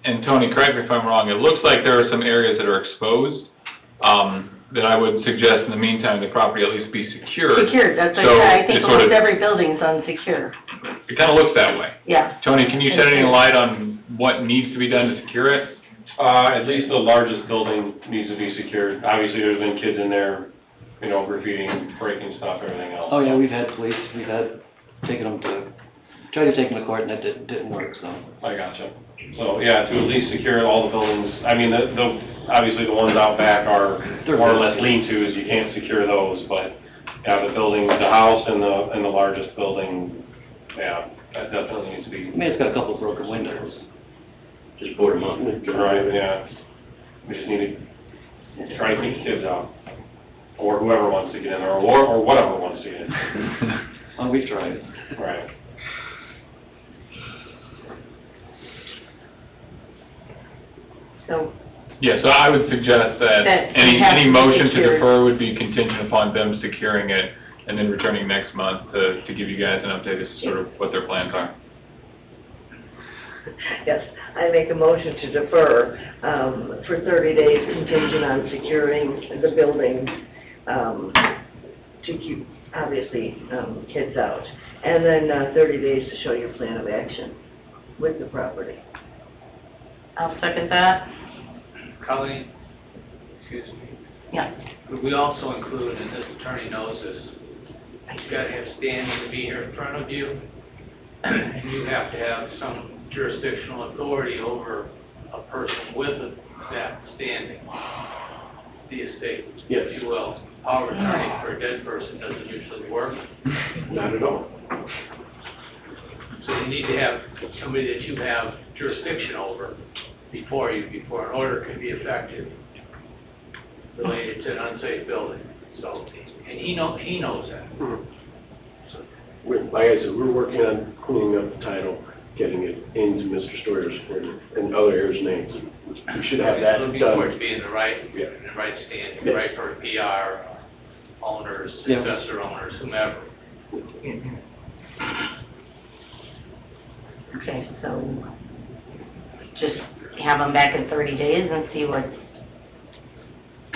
and Tony, correct me if I'm wrong, it looks like there are some areas that are exposed, that I would suggest in the meantime, the property at least be secured. Secured, that's what So I think it sort almost of- every building's unsecure. It kind of looks that way. Yeah. Tony, can you shed any light on what needs to be done to secure it? At least the largest building needs to be secured. Obviously, there's been kids in there, you know, graffitiing, breaking stuff, everything else. Oh, yeah, we've had police, tried to take them to court and that didn't work, so. I gotcha. So, yeah, to at least secure all the buildings, I mean, obviously the ones out back are more or less lean-tos, you can't secure those, but, yeah, the building, the house and the largest building, yeah, that definitely needs to be, I mean, it's got a couple broken windows. Just board them up. right, yeah. We just need to try to keep the kids out, or whoever wants to get in there, or whatever wants to get in. Oh, we've tried. Right. So, Yeah, so I would suggest that That any it has to be motion to secured. defer would be contingent upon them securing it and then returning next month to give you guys an update as to sort of what their plans are. Yes, I make a motion to defer for 30 days contingent on securing the building to keep, obviously, kids out. And then 30 days to show your plan of action with the property. I'll second that. Colleen, excuse me, Yeah. could we also include, and this attorney knows this, you've got to have standing to be here in front of you, and you have to have some jurisdictional authority over a person with that standing, the estate, Yes. if you will. Power of attorney for a dead person doesn't usually work, Not at all. so you need to have somebody that you have jurisdiction over before an order can be effective related to an unsafe building. So, and he knows that. Like I said, we're working on cleaning up the title, getting it into Mr. Stoyer's and other heirs' names. We should have that Looking for it to done. be in the right standing, Yes. right for PR owners, Yeah. successor owners, whomever. Okay, so just have them back in 30 days and see what,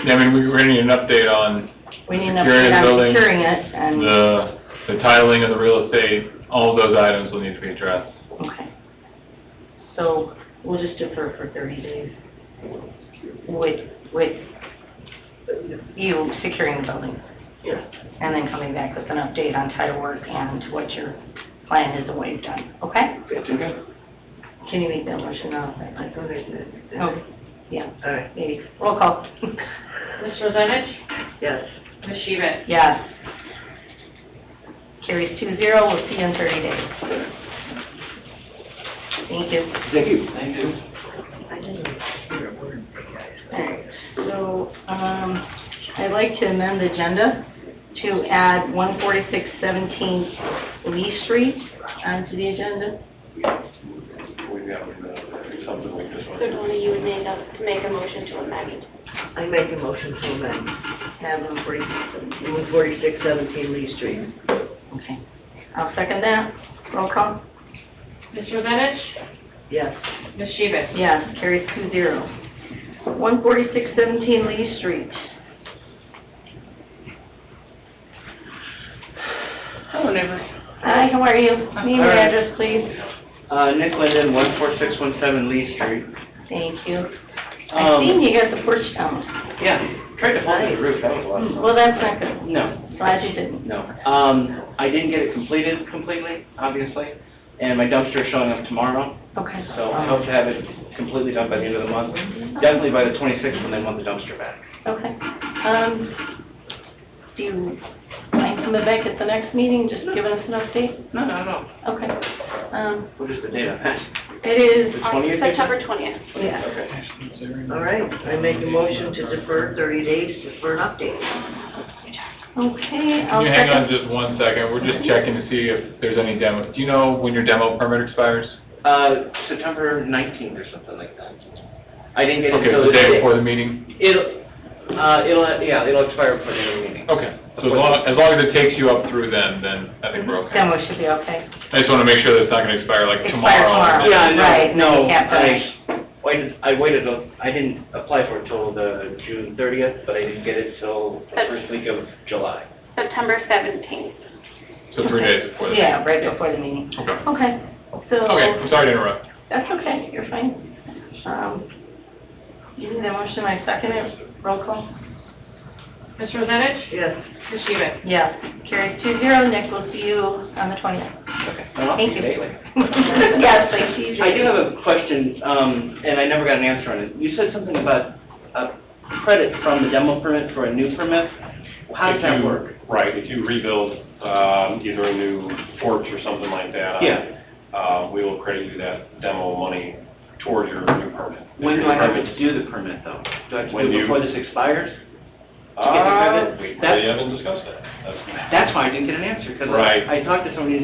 Yeah, I mean, we're gonna need an update on we need an securing update the on building, securing it and, the titling of the real estate, all of those items will need to be addressed. okay. So we'll just defer for 30 days with you securing the building. Yeah. And then coming back with an update on title work and what your plan is and what you've done, okay? Okay. Can you make that motion now? I thought I did. Oh, yeah, All right, maybe. Roll call. Mr. Rosanich? yes. Ms. Sheehan? Yes. Carries 2-0. We'll see you in 30 days. Thank you. Thank you. Thank you. Alright, so, I'd like to amend the agenda to add 14617 Lee Street onto the agenda. We've got something we just want So to. Tony, you would need to make a motion to amend. I make a motion to amend Have 14617. 14617 Lee Street. Okay. I'll second that. Roll call. Mr. Rosanich? Yes. Ms. Sheehan? Yes, carries 2-0. 14617 Lee Street. Hello, neighbor. Hi, how are you? Name your Alright. address, please. Nick Linden, 14617 Lee Street. Thank you. I've seen you got the porch down. Yeah, tried to fall in the roof, that was a lot of fun. Well, that's not good. No, Glad you didn't. no. I didn't get it completed completely, obviously. and my dumpster is showing up tomorrow, Okay. so I hope to have it completely done by the end of the month. Definitely by the 26th when they want the dumpster back. Okay. Do you mind coming back at the next meeting, just giving us an update? No, no, no. Okay. What is the date on that? It is, The 20th? September 20th. yeah. Okay. All right, I make a motion to defer 30 days for an update. Okay, Can I'll you hang on second. just 1 second? We're just checking to see if there's any demo. Do you know when your demo permit expires? September 19th or something like that. I didn't get it Okay, until the day before the meeting? It'll expire before the end of the meeting. Okay, so as long as it takes you up through then I think we're okay. Demo should be okay. I just want to make sure that it's not going to expire like Expire tomorrow. tomorrow. Yeah, Right, no, you can't finish. I waited, I didn't apply for it till the June 30th, but I didn't get it till the first week of July. September 17th. So 3 days before the meeting. Yeah, right before the meeting. Okay. Okay, so. Okay, I'm sorry to interrupt. That's okay, you're fine. You need a motion, I second it, roll call. Ms. Rosanich? Yes. Ms. Sheehan? Yes, carries 2-0, Nick, we'll see you on the 20th. Okay. Well, I'll Thank see you. later. Yes, like she's. I do have a question, and I never got an answer on it. You said something about a credit from the demo permit for a new permit. How does that work? Right, if you rebuild, either a new porch or something like that. We will credit you that demo money towards your new permit. When do I have to do the permit, though? Do I have to do it before this expires? To get the credit? We really haven't discussed that. That's why I didn't get an answer, because Right. I talked to somebody, and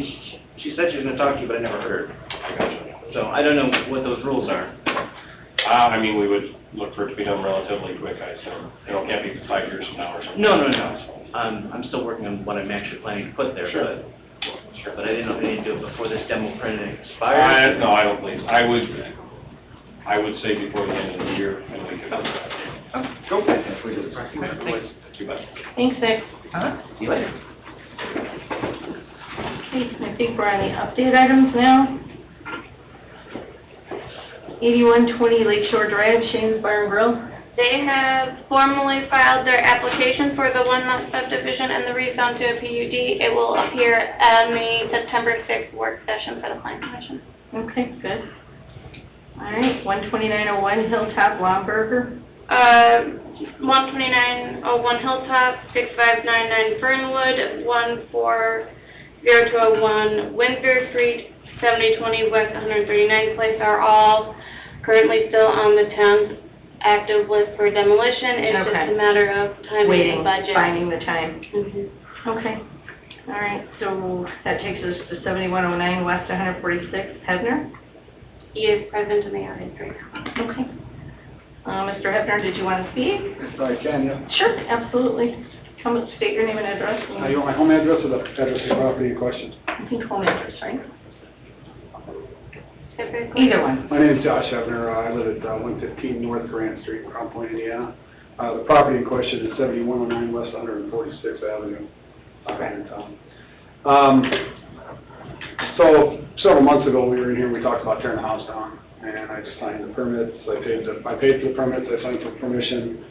she said she was gonna talk to you, but I never heard. I got you. So I don't know what those rules are. I mean, we would look for it to be done relatively quick, I assume. It can't be 5 years from now or something. No. I'm still working on what I'm actually planning to put there, Sure. but I didn't know if I need to do it before this demo permit expires. No, I don't believe, I would say before the end of the year, and we could. Go. Too bad. Thanks, Nick. See you later. Okay, I think we're on the update items now. 8120 Lakeshore Drive, Shane's Bar and Grill. They have formally filed their application for the one-lot subdivision and the rezone to a PUD. It will appear at the September 6th work session for the Plan Commission. Okay, good. All right, 12901 Hilltop Lomberger. 12901 Hilltop, 6599 Fernwood, 1400201 Windsor Street, 7020 West 139th Place are all currently still on the town's active list for demolition. It's just Okay. a matter of timing Waiting, and budget. finding the time. Mhm. Okay. All right, so that takes us to 7109 West 146th Hebner. He is present in the audience right now. Okay. Mr. Hebner, did you want to speak? If I can, yeah. Sure, absolutely. Come and state your name and address. You want my home address or the address of the property in question? I think home address, right? Typically. Either one. My name is Josh Evner. I live at 115 North Grant Street, Crown Point, Indiana. The property in question is 7109 West 146th Avenue, here in town. So several months ago, we were in here, we talked about tearing the house down, and I signed the permits. I paid for the permits, I signed for permission,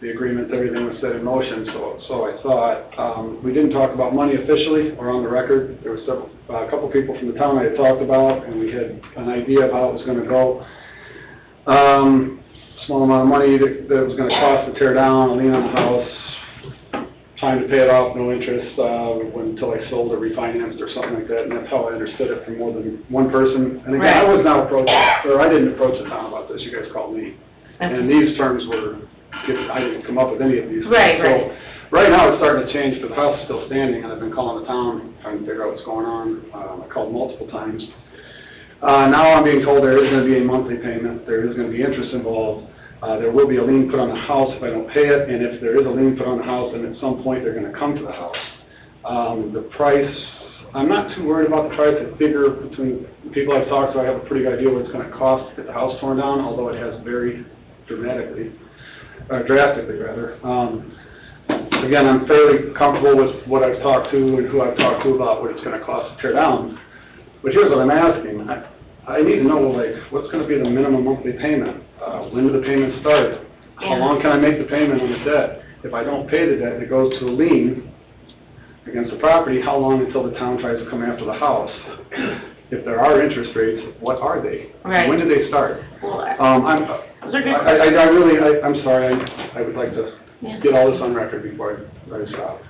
the agreement, everything was set in motion, so I thought. We didn't talk about money officially or on the record. There was a couple people from the town I had talked about, and we had an idea of how it was going to go. Small amount of money that it was going to cost to tear down, a lien on the house, time to pay it off, no interest, until I sold or refinanced or something like that, and that's how I understood it from more than one person. And again, I was not approached, or I didn't approach the town about this, you guys called me. And these terms were, I didn't come up with any of these. Right. So, right now, it's starting to change, but the house is still standing, and I've been calling the town, trying to figure out what's going on. I called multiple times. Now I'm being told there is going to be a monthly payment, there is going to be interest involved. There will be a lien put on the house if I don't pay it, and if there is a lien put on the house, then at some point they're going to come to the house. The price, I'm not too worried about the price. I figure between the people I've talked to, I have a pretty good idea what it's going to cost to get the house torn down, although it has varied drastically. Again, I'm fairly comfortable with what I've talked to and who I've talked to about what it's going to cost to tear down. But here's what I'm asking. I need to know, like, what's going to be the minimum monthly payment? When do the payments start? How long can I make the payment on the debt? If I don't pay the debt, it goes to a lien against the property. How long until the town tries to come after the house? if there are interest rates, what are they? Right. When do they start? Well, those are good I'm sorry, I would like to Yeah. get all this on record before I stop.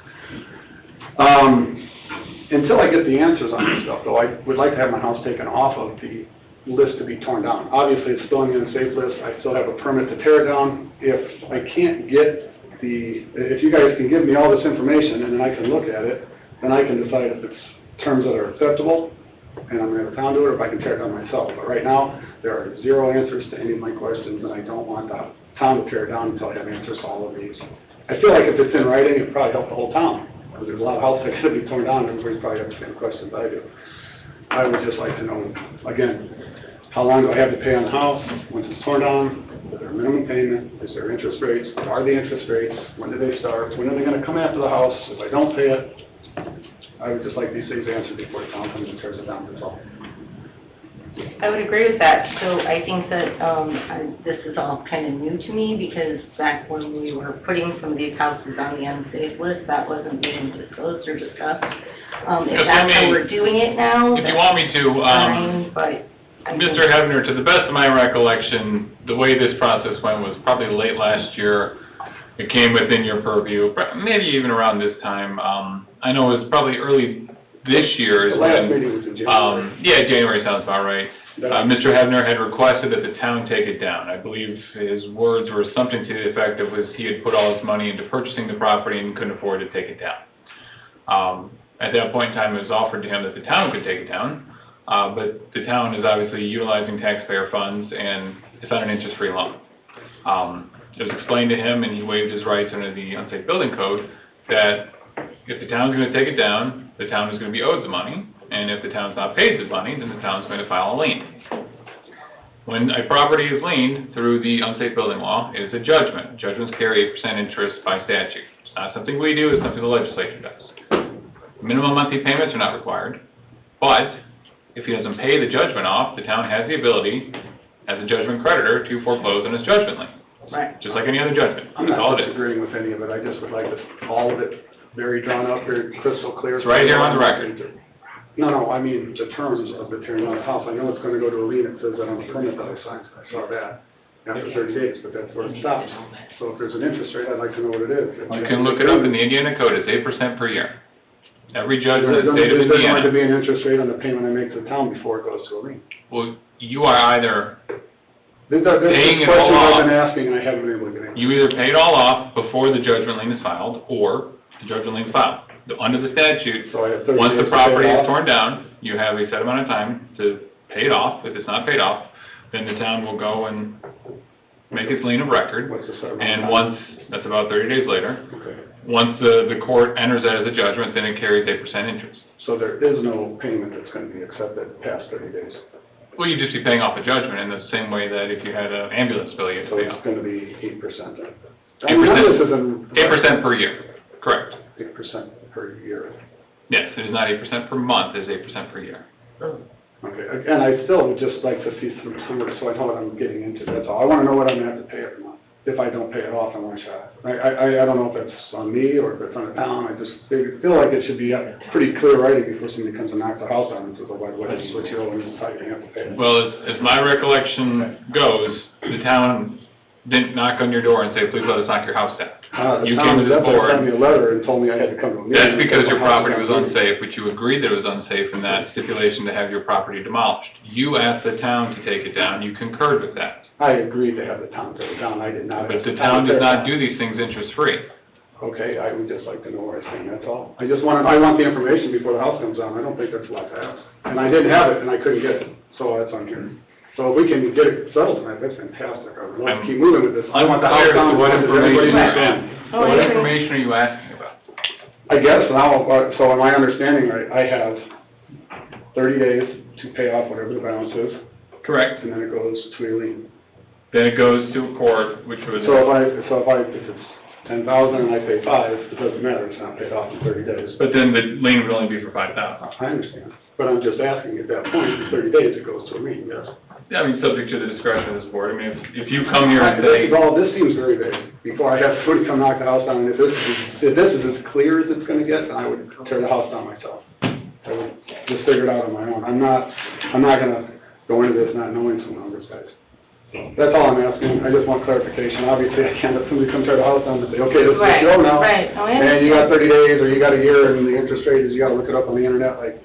Until I get the answers on this stuff, though, I would like to have my house taken off of the list to be torn down. Obviously, it's still on the unsafe list, I still have a permit to tear it down. If I can't get if you guys can give me all this information and then I can look at it, then I can decide if it's terms that are acceptable, and I'm gonna have the town do it, or if I can tear it down myself. But right now, there are zero answers to any of my questions, and I don't want the town to tear it down until I have answers to all of these. I feel like if it's in writing, it'd probably help the whole town, because there's a lot of houses that could be torn down, and everybody probably has the same questions I do. I would just like to know, again, how long do I have to pay on the house once it's torn down? Is there a minimum payment? Is there interest rates? What are the interest rates? When do they start? When are they gonna come after the house? If I don't pay it, I would just like these things answered before the town comes and tears it down, that's all. I would agree with that. So I think that this is all kind of new to me, because back when we were putting some of these houses on the unsafe list, that wasn't being disclosed or discussed. If that's how we're doing it now, If you want me to, fine, but Mr. Hebner, to the best of my recollection, the way this process went was probably late last year. It came within your purview, maybe even around this time. I know it was probably early this year. The last meeting was in January. Yeah, January sounds about right. Mr. Hebner had requested that the town take it down. I believe his words were something to the effect of he had put all his money into purchasing the property and couldn't afford to take it down. At that point in time, it was offered to him that the town could take it down. But the town is obviously utilizing taxpayer funds, and it's on an interest-free loan. It was explained to him, and he waived his rights under the Unsafe Building Code, that if the town's going to take it down, the town is going to be owed the money, and if the town's not paid the money, then the town's going to file a lien. When a property is liened through the Unsafe Building Law, it is a judgment. Judgments carry 8% interest by statute. It's not something we do, it's something the legislature does. Minimum monthly payments are not required, but if he doesn't pay the judgment off, the town has the ability, as a judgment creditor, to foreclose on his judgment lien. Right. Just like any other judgment. I'm That's all not it is. disagreeing with any of it, I just would like all of it very drawn up, very crystal clear. It's right here on the record. No, I mean, the terms of the tearing down the house, I know it's gonna go to a lien, it says that on the permit that I signed, I saw that, after 30 days, but that's where it stops. So if there's an interest rate, I'd like to know what it is. You can look it up in the Indiana Code, it's 8% per year. Every judgment in the state of Is there going to Indiana. be an interest rate on the payment I make to the town before it goes to a lien? Well, you are either, This is Paying it questions all I've been off. asking and I haven't been able to get answers. you either pay it all off before the judgment lien is filed, or the judgment lien is filed. Under the statute, So I have 30 once days the to pay it property is off? torn down, you have a set amount of time to pay it off. If it's not paid off, then the town will go and make its lien of record. What's the set amount of And time? once, that's about 30 days later, Okay. once the court enters that as a judgment, then it carries 8% interest. So there is no payment that's going to be accepted past 30 days. Well, you'd just be paying off a judgment in the same way that if you had an ambulance bill, you had to So pay it's off. going to be 8% then? I mean, 8%. this isn't. 8% per year, correct. 8% per year. Yes, it is not 8% per month, it is 8% per year. Okay, and I still would just like to see some numbers so I know what I'm getting into, that's all. I want to know what I'm going to have to pay every month. If I don't pay it off in one shot. I don't know if it's on me or if it's on the town, I just feel like it should be pretty clear writing before somebody comes and knocks the house down and says, oh, what you owe and how you have to pay it. Well, as my recollection goes, the town didn't knock on your door and say, please let us knock your house down. The You town came to the definitely board. sent me a letter and told me I had to come to a meeting. That's because your My house property was down. unsafe, but you agreed that it was unsafe in that stipulation to have your property demolished. You asked the town to take it down, you concurred with that. I agreed to have the town tear it down, I did not. But ask the town to tear does it not down. do these things interest-free. Okay, I would just like to know where I stand, that's all. I want the information before the house comes down, I don't think that's a lot to ask. And I didn't have it, and I couldn't get it, so that's on here. So if we can get it settled tonight, that's fantastic, I would love to keep moving with this. I want the house Unclear as down. to what as everybody information, understands. what information are you asking about? I guess now, so in my understanding, I have 30 days to pay off whatever the balance is, Correct. and then it goes to a lien. Then it goes to a court, which would... So if it's 10,000 and I pay 5, it doesn't matter, it's not paid off in 30 days. But then the lien would only be for 5,000. I understand, but I'm just asking at that point, in 30 days, it goes to a lien, yes. Yeah, I mean, subject to the discretion of this board. I mean, if you come here and say... This seems very vague. Before I have somebody come knock the house down, if this is as clear as it's gonna get, then I would tear the house down myself. I would just figure it out on my own. I'm not gonna go into this not knowing some numbers, guys. That's all I'm asking. I just want clarification. Obviously, I can't let somebody come tear the house down and say, okay, this is what you owe now. Right, oh, I And you got 30 days, or you got a year, and the interest rate is, you gotta look it up on the internet, like,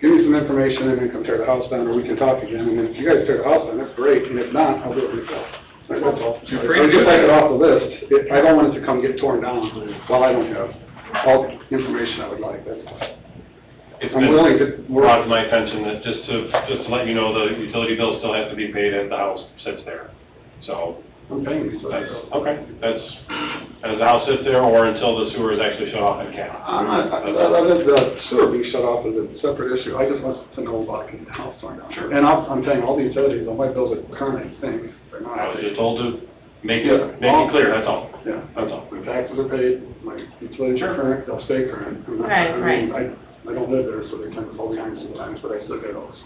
give me some information and then come tear the house down, or we can talk again. And then if you guys tear the house down, that's great, and if not, I'll do it myself. That's all. You're free to I'll do just like that. it off the list. I don't want it to come get torn down while I don't have all the information I would like, that's all. It's I'm willing to been work. brought to my attention that just to let you know, the utility bill still has to be paid as the house sits there. So, I'm paying these, so that's, okay, that's, as the house sits there or until the sewer is actually shut off and capped. I'm not, the sewer being shut off is a separate issue. I just want to know about getting the house torn down. Sure. And I'm paying all the utilities, all my bills are current, I think. They're not. I was just told to make Yeah. it clear, that's all. Yeah. That's all. My taxes are paid, my utilities are current, they'll stay current. I don't live there, so they tend to fall behind sometimes, but I still get all this.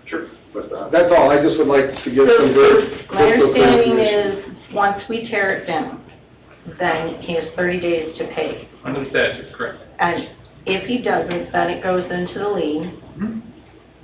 Sure. But, that's all, I just would like to get So, some very. my crystal clear understanding information. is, once we tear it down, then he has 30 days to pay. Under the statute, correct. And if he doesn't, then it goes into the lien, Mhm.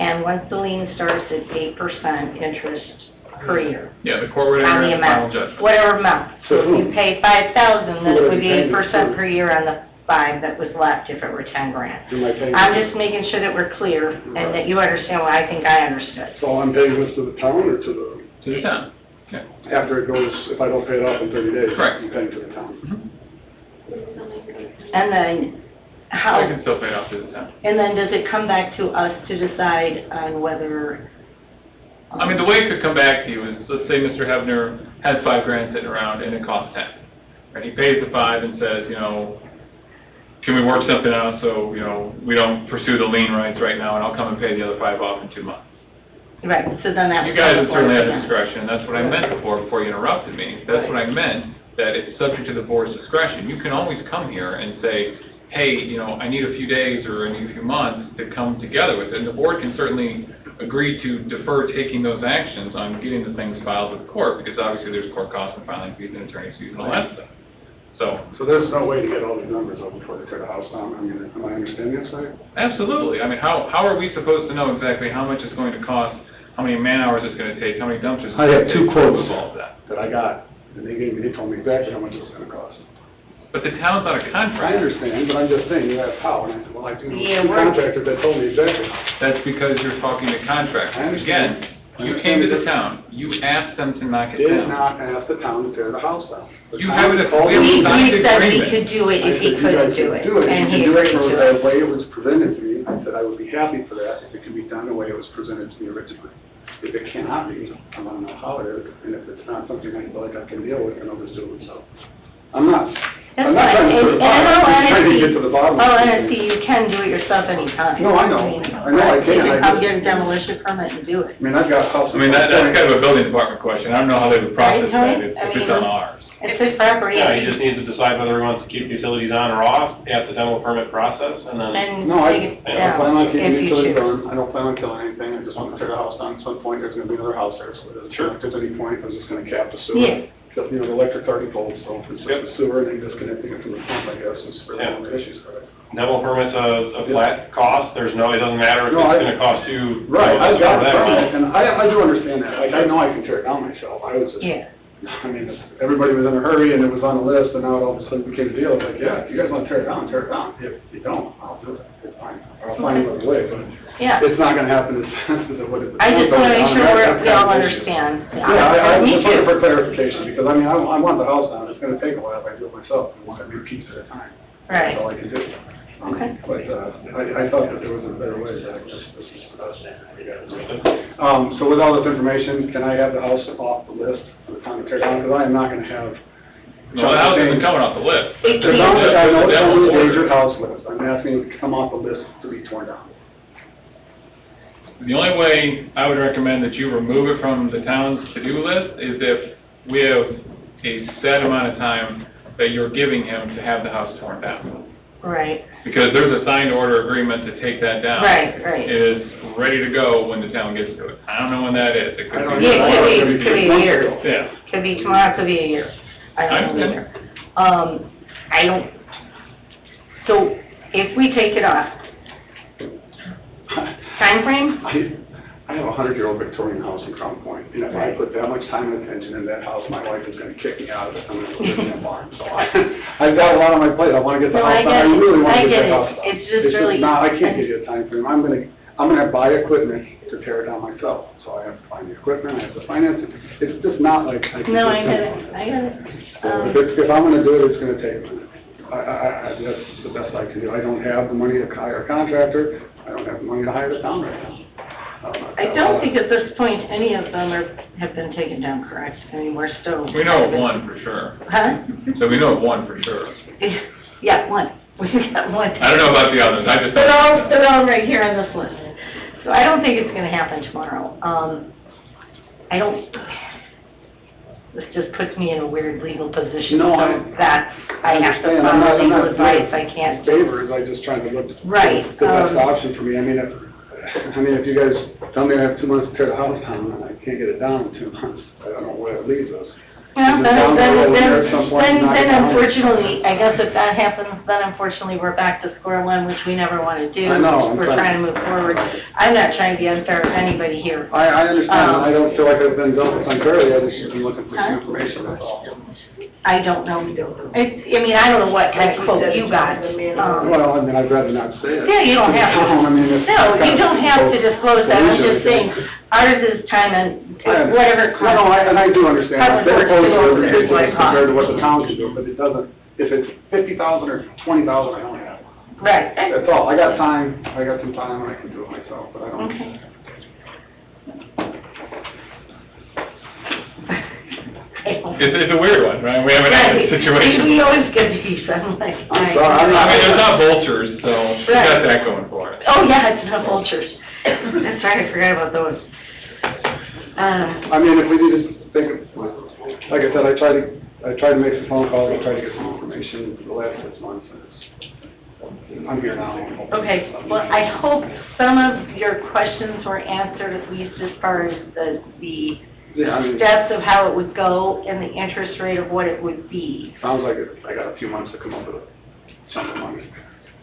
and once the lien starts, it's 8% interest per year Yeah, the court would on enter the a final amount, judgment. whatever amount. So So if who? you pay 5,000, then it would be Who would I be paying 8% this per year on the 5 that was left if it were 10 grand. Am I paying? I'm just making sure that we're clear and that you understand what I think I understood. So I'm paying this to the town or to To the town. Yeah. after it goes, if I don't pay it off in 30 days? Correct. I'm paying to the town. And then how, I can still pay it off to the town. and then does it come back to us to decide on whether? I mean, the way it could come back to you is, let's say Mr. Hebner has 5 grand sitting around and it costs 10. Right, he pays the 5 and says, you know, can we work something out so, you know, we don't pursue the lien rights right now and I'll come and pay the other 5 off in 2 months. Right, so then that's. You guys would certainly have the discretion, and that's what I meant before you interrupted me. That's what I meant, that it's subject to the board's discretion. You can always come here and say, hey, you know, I need a few days or I need a few months to come together with it. And the board can certainly agree to defer taking those actions on getting the things filed with the court, because obviously there's court costs and filing fees and attorney fees and all that stuff. So there's no way to get all these numbers up before they tear the house down? I mean, am I understanding this right? Absolutely. I mean, how are we supposed to know exactly how much it's going to cost, how many man-hours it's going to take, how many dumpsters it's I going have to two take to quotes remove all of that? that I got, and they told me exactly how much it was gonna cost. But the town's not a I contractor. understand, but I'm just saying, you have how, and I said, well, I do know Yeah, two we're- contractors that told me exactly. That's because you're talking to contractors. I understand. Again, you came to the town, you asked them to knock it Did down. not ask the town to tear the house down. The You town have it- called we have me. a signed He said he agreement. could do it I if he said, you couldn't guys do could it, do it. and You he can do it agreed for to the it. way it was presented to me. I said I would be happy for that if it could be done the way it was presented to me originally. If it cannot be, I want to know how it is, and if it's not something I feel like I can deal with, then I'll just do it myself. I'm not That's trying fine, to put and it in all I'm just trying to honesty, get to the bottom of it. honestly, you can do it yourself anytime. No, I know. mean, I know I can. You I can come just- get a demolition permit and do it. I mean, I've got houses. I mean, that's kind of a building department question. I don't know how they would process Right, Tony? that if I it's mean, on ours. It's his property. Yeah, he just needs to decide whether he wants to keep utilities on or off at the demo permit process, and then, And No, I take it don't down plan on keeping if you utilities choose. on. I don't plan on killing anything. I just want to tear the house down. At some point, there's going to be another house there, so it doesn't Sure. if there's any point, I was just going to cap the sewer. Yeah. Because, you know, the electric's already pulled, so it's just the sewer and then disconnecting it from the pump, I guess, is really Yeah. one of the issues for it. demo permit's a flat cost, there's no, it doesn't matter if No, it's I- gonna cost you. Right, I got that it, much. and I do understand that. Like, I know I can tear it down myself. I was just, Yeah. I mean, everybody was in a hurry and it was on the list, and now it all of a sudden became a deal. It's like, yeah, if you guys want to tear it down, tear it down. If you don't, I'll do it. It's fine. I'll find another way, but Yeah. it's not going to happen as fast as it would if it I just want to make sure That's we all kind of the issue. understand. Yeah, I Me just looking too. for clarification, because I mean, I want the house down. It's going to take a while if I do it myself. I want a new piece at a time. Right. That's all I can do. Okay. But, I thought that there was a better way, but I guess this is for us. So with all this information, can I have the house off the list for the time to tear down? Because I am not gonna have. No, the house isn't coming off the list. It There's can't. not, I know it's That on was the ordered. endangered house list. I'm asking it to come off the list to be torn down. The only way I would recommend that you remove it from the town's to-do list is if we have a set amount of time that you're giving him to have the house torn down. Right, Because there's a signed order agreement to take that down. right, right. It is ready to go when the town gets to it. I don't know when that is. It could I don't be. know. Yeah, it could be a year. Yeah. Could be tomorrow, could be a year. I don't know either. I don't, so if we take it off, Timeframe? I have a 100-year-old Victorian house in Crown Point, and if I put that much time and attention in that house, my wife is gonna kick me out of it, I'm gonna live in a barn, so I've got a lot on my plate, I wanna get the No, I house done, get I it. really wanna I get get it. that house done. It's just really- not, I can't give you a time frame. I'm gonna buy equipment to tear it down myself, so I have to find the equipment, I have to finance it, it's just not like I can No, just I get simplify it, I get it. So if I'm gonna do it, it's gonna take a minute. That's the best I can do. I don't have the money to hire a contractor, I don't have the money to hire the town right now. I don't think at this point any of them have been taken down, correct? I mean, we're still. We know of one for sure. Huh? So we know of one for sure. Yeah, one. We got one. I don't know about the others, I just don't. They're all right here on this list. So I don't think it's gonna happen tomorrow. I don't, this just puts me in a weird legal position. No, So that's, I have to understand. follow I'm not legal advice, doing I can't do. Favors, I just trying to look Right, the best option for me. I mean, if you guys tell me I have 2 months to tear the house down, and I can't get it down in 2 months, I don't know where it leaves us. Well, Is it down the road there at some point, knock it then down? unfortunately, I guess if that happens, then unfortunately, we're back to square one, which we never want to do. I know, I'm We're trying to move forward. I'm not trying to be unfair to anybody here. I understand, I don't feel like I've been dealt with unfairly, I just should be looking for some information, that's all. I don't know. I mean, I don't know what kind of quote you got. Well, I mean, I'd rather not say it. Yeah, you don't have to. I mean, if- No, you don't have to disclose that, I'm just saying, ours is time and whatever it costs. No, and I do understand, Public they're works opposed do to over it there, ridiculous like, compared to what the town can do, but it doesn't, if it's 50,000 or 20,000, I don't have. Right. That's all, I got time, I got some time, and I can do it myself, but I don't. Okay. It's a weird one, right? We haven't had Right. this situation. We always get these, I'm like. I'm sorry, I mean, it's not vultures, so we got Right. that going for it. Oh, yeah, it's not vultures. That's right, I forgot about those. I mean, if we need to think, like I said, I tried to make some phone calls, I tried to get some information for the last 6 months, and I'm here now. Okay, well, I hope some of your questions were answered, at least as far as the Yeah, I mean, steps of how it would go and the interest rate of what it would be. sounds like I got a few months to come up with a chunk of money.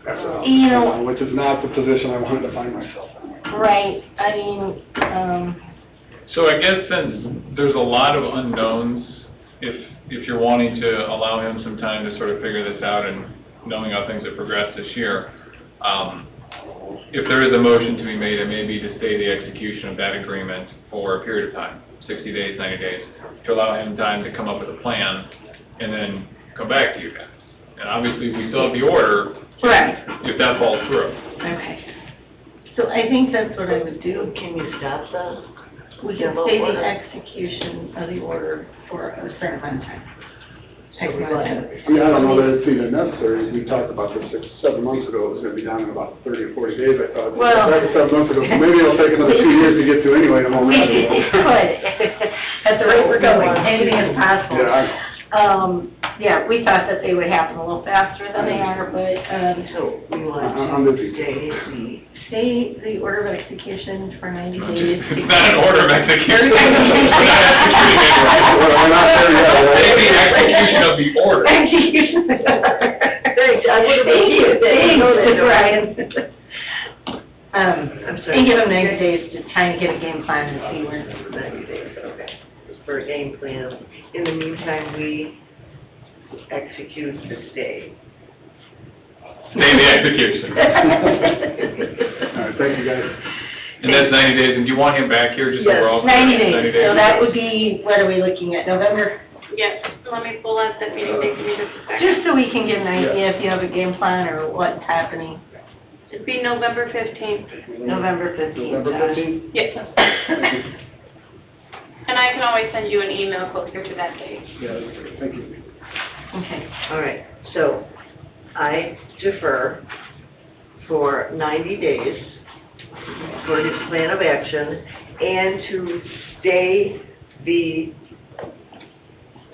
After that, You know- which is not the position I wanted to find myself in. Right, I mean, So I guess since there's a lot of unknowns, if you're wanting to allow him some time to sort of figure this out and knowing how things have progressed this year, if there is a motion to be made, it may be to stay the execution of that agreement for a period of time, 60 days, 90 days, to allow him time to come up with a plan and then come back to you guys. And obviously, we still have the order. Right. If that falls through. okay. So I think that's what I would do. Can you stop the? We can stay the execution of the order for a certain amount of time. X amount of time. I mean, I don't know that it's even necessary, we talked about this 6, 7 months ago, it was gonna be done in about 30 or 40 days, I thought. Well- That was 7 months ago, so maybe it'll take another 2 years to get to anyway, and I'm We already. could, at the rate we're going, anything is possible. Yeah, I know. Yeah, we thought that they would happen a little faster than they are, but, So we I'm want busy. to stay the. stay the order of execution for 90 days. It's not an order of execution. We're not there yet, right? It's the execution of the order. Execution. Thanks, I would've Thank you, believed it. I know that, thanks, Brian. I'm sorry. And give them 90 days to try and get a game plan and see where. 90 days, okay. For a game plan. In the meantime, we execute the stay. Stay the execution. All right, thank you, guys. And that's 90 days, and do you want him back here just so we're all clear? 90 days, so that would be, what are we looking at, November? Yes, let me pull up the meeting date, give me just a second. Just so we can get an idea if you have a game plan or what's happening. It'd be November 15th. November 15th. November Josh. 15th? Yes. And I can always send you an email closer to that date. Yeah, that's great, thank you. Okay. All right, so I defer for 90 days for his plan of action and to stay the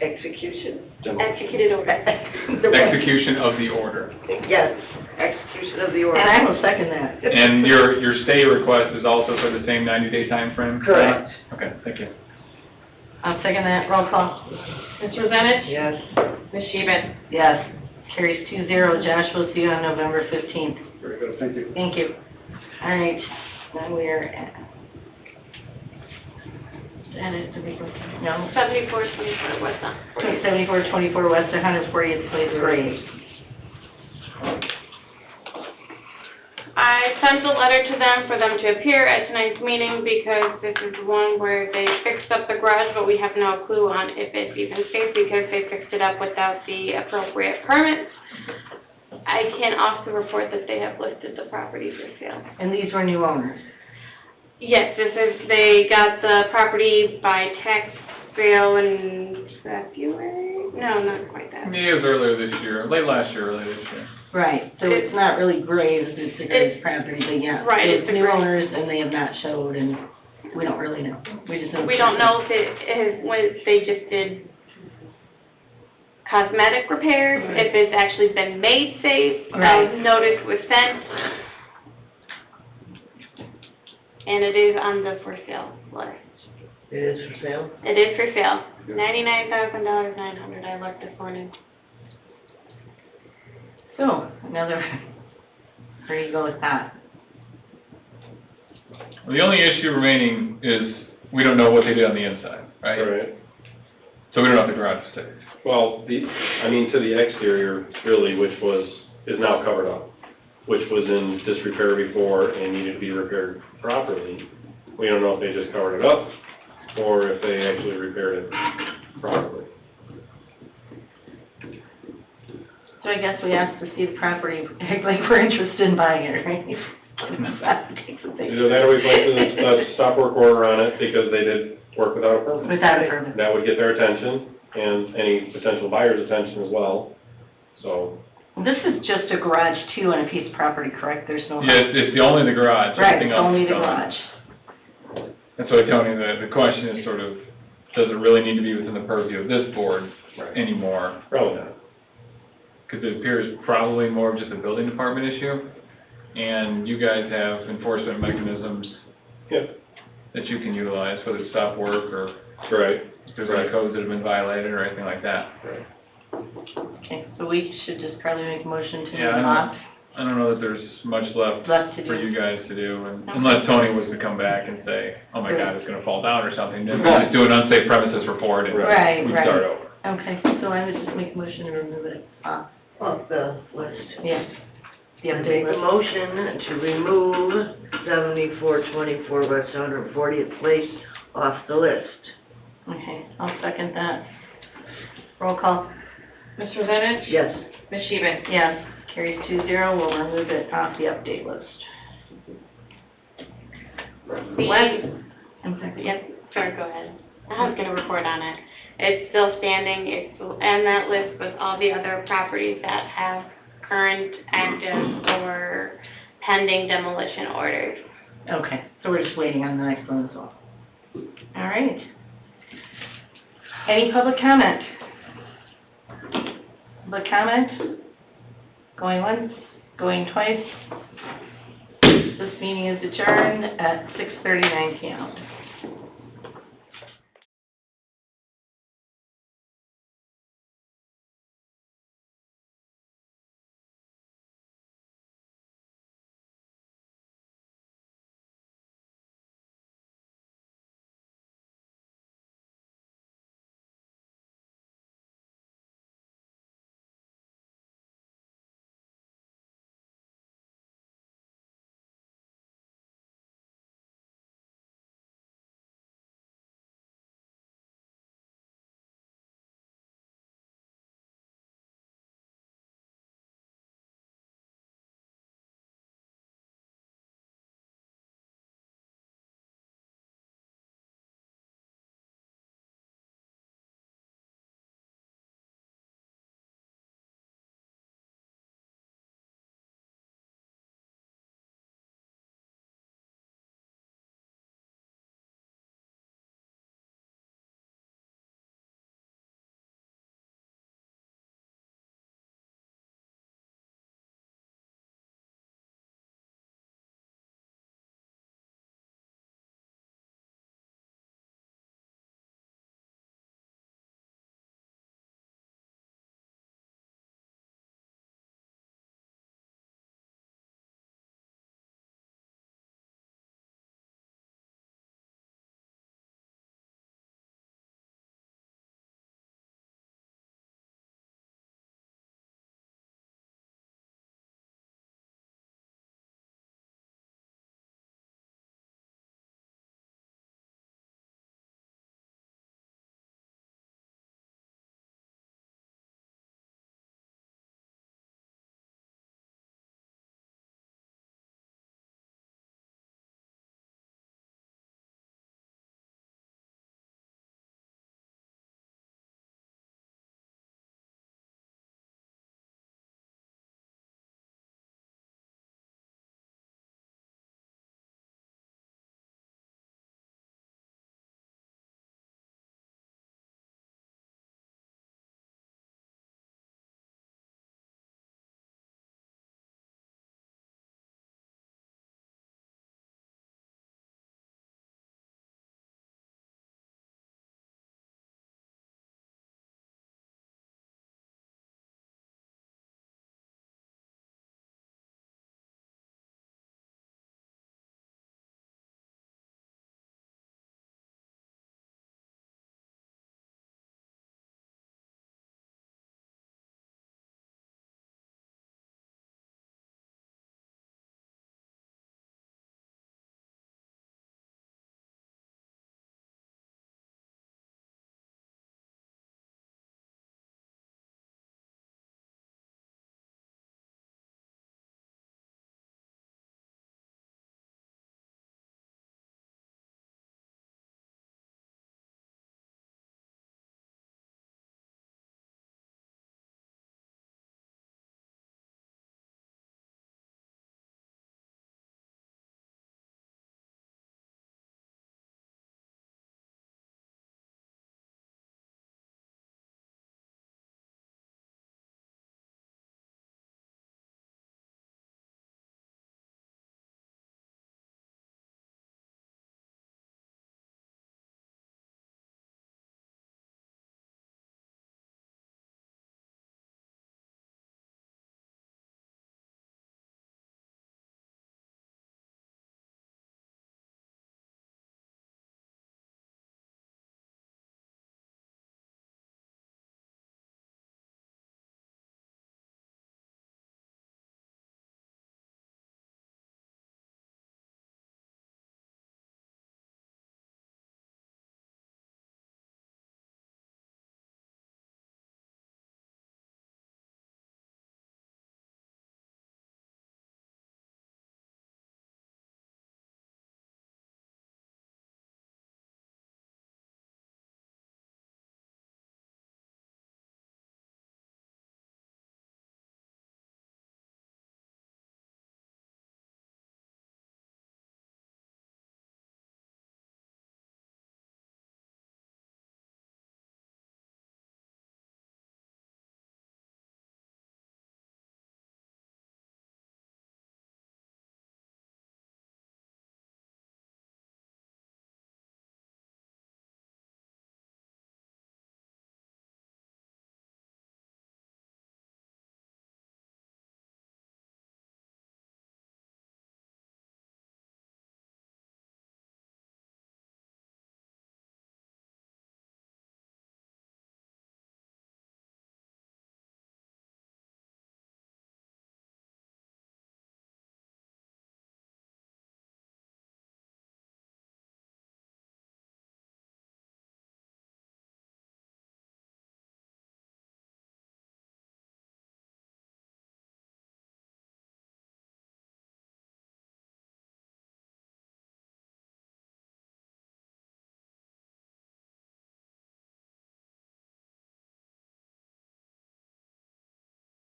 execution? Executed order. Execution of the order. Yes, execution of the order. And I will second that. And your stay request is also for the same 90-day time frame? Correct. Okay, thank you. I'll second that, roll call. Ms. Rosanich? Yes. Ms. Sheehan? Yes, carries 2-0. Josh, we'll see you on November 15th. Very good, thank you. Thank you. All right, And we're at, and it's, no, 7424 West End. 7424 West 140th Place, Graves. I sent a letter to them for them to appear at tonight's meeting because this is one where they fixed up the garage, but we have no clue on if it's even safe because they fixed it up without the appropriate permits. I can also report that they have listed the property for sale. And these were new owners. Yes, they got the property by tax sale in February? No, not quite that. Yeah, it was earlier this year, late last year, earlier this year. Right, so it's not really Graves, it's a Graves property, but yeah. Right, It's it's a new Graves. owners and they have not showed and we don't really know. We just know. We don't know if it is, when they just did cosmetic repairs, if it's actually been made safe, Right. notice was sent. And it is on the for sale list. It is for sale? It is for sale, $99,900, I looked this morning. So, another, where do you go with that? Well, the only issue remaining is we don't know what they did on the inside, right? Right. So we don't know if the garage is safe. Well, to the exterior, really, is now covered up, which was in disrepair before and needed to be repaired properly. We don't know if they just covered it up or if they actually repaired it properly. So I guess we asked to see the property, act like we're interested in buying it, right? Takes a big- Either that or we place a stop work order on it because they did work without a permit. Without a permit. That would get their attention and any potential buyer's attention as well, so. This is just a garage too on a piece of property, correct? There's no. Yeah, it's only the garage. Right, Everything it's else only is the done. garage. And so, Tony, the question is sort of, does it really need to be within the purview of this board anymore? Probably not. Because it appears probably more of just a building department issue, and you guys have enforcement mechanisms that you can utilize, whether it's stop work or if there's any codes that have been violated or anything like that. Right. Okay, so we should just probably make a motion to Yeah, move off. I don't know that there's much left Left to for do. you guys to do, and Okay. unless Tony was to come back and say, oh my God, it's gonna fall down or something, then we'll just do an unsafe premises report and Right, we right. start over. Okay, so I would just make a motion to remove it off. Off the list. Yes. The I update make a list. motion to remove 7424 West 140th Place off the list. Okay, I'll second that. Roll call. Mr. Zenich? Yes. Ms. Sheehan? Yes, carries 2-0, we'll remove it off the update list. Wes, I'm sorry. Yep, sorry, go ahead. I was gonna report on it. It's still standing, it's on that list with all the other properties that have current, active, or pending demolition orders. Okay, so we're just waiting on the next one as well. All right. Any public comment? Public comment? Going once, going twice. This meeting is adjourned at 6:39 PM.